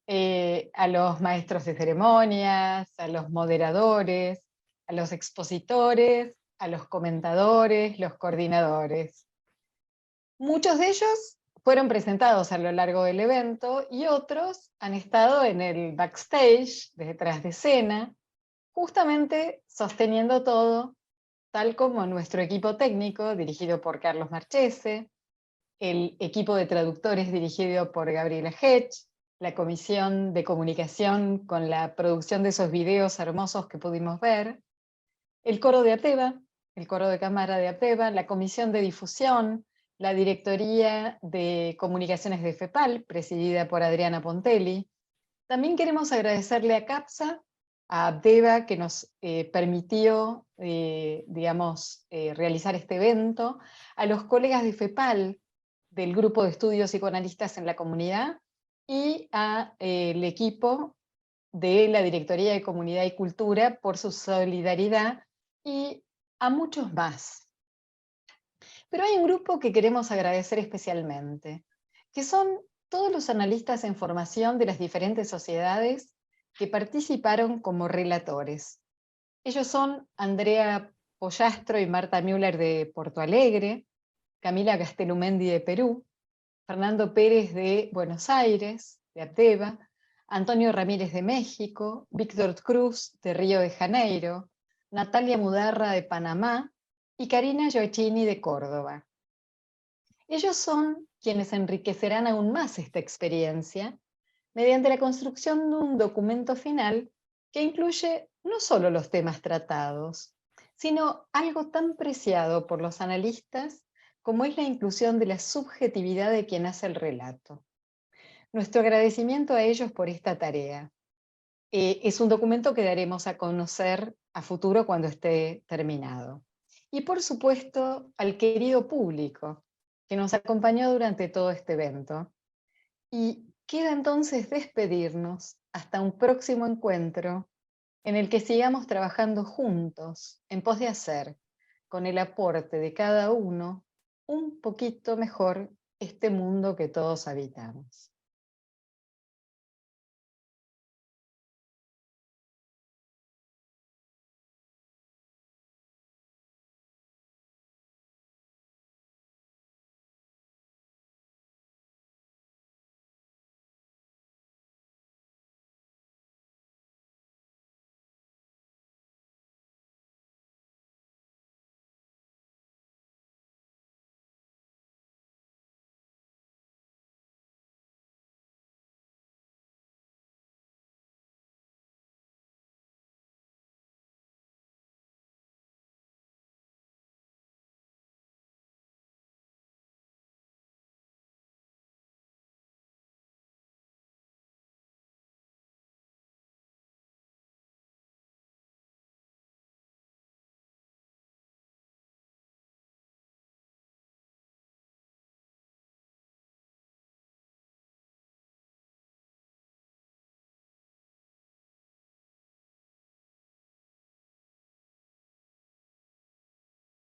a los maestros de ceremonias, a los moderadores, a los expositores, a los comentadores, los coordinadores. Muchos de ellos fueron presentados a lo largo del evento y otros han estado en el backstage, detrás de escena, justamente sosteniendo todo, tal como nuestro equipo técnico, dirigido por Carlos Marchese, el equipo de traductores dirigido por Gabriela Hedge, la comisión de comunicación con la producción de esos videos hermosos que pudimos ver, el coro de APTEBA, el coro de cámara de APTEBA, la comisión de difusión, la directoría de comunicaciones de FEPAL, presidida por Adriana Pontelli. También queremos agradecerle a CAPSA, a APTEBA, que nos permitió, realizar este evento, a los colegas de FEPAL, del Grupo de Estudios Psicoanalistas en la Comunidad, y al equipo de la Directoría de Comunidad y Cultura por su solidaridad, y a muchos más. Pero hay un grupo que queremos agradecer especialmente, que son todos los analistas en formación de las diferentes sociedades que participaron como relatores. Ellos son Andrea Pollastro y Marta Müller de Porto Alegre, Camila Castelumendi de Perú, Fernando Pérez de Buenos Aires, de APTEBA, Antonio Ramírez de México, Víctor Cruz de Río de Janeiro, Natalia Mudarra de Panamá y Karina Gioacchini de Córdoba. Ellos son quienes enriquecerán aún más esta experiencia mediante la construcción de un documento final que incluye no solo los temas tratados, sino algo tan preciado por los analistas como es la inclusión de la subjetividad de quien hace el relato. Nuestro agradecimiento a ellos por esta tarea. Es un documento que daremos a conocer a futuro cuando esté terminado. Y por supuesto al querido público que nos acompañó durante todo este evento. Y queda entonces despedirnos hasta un próximo encuentro en el que sigamos trabajando juntos en pos de hacer, con el aporte de cada uno, un poquito mejor este mundo que todos habitamos.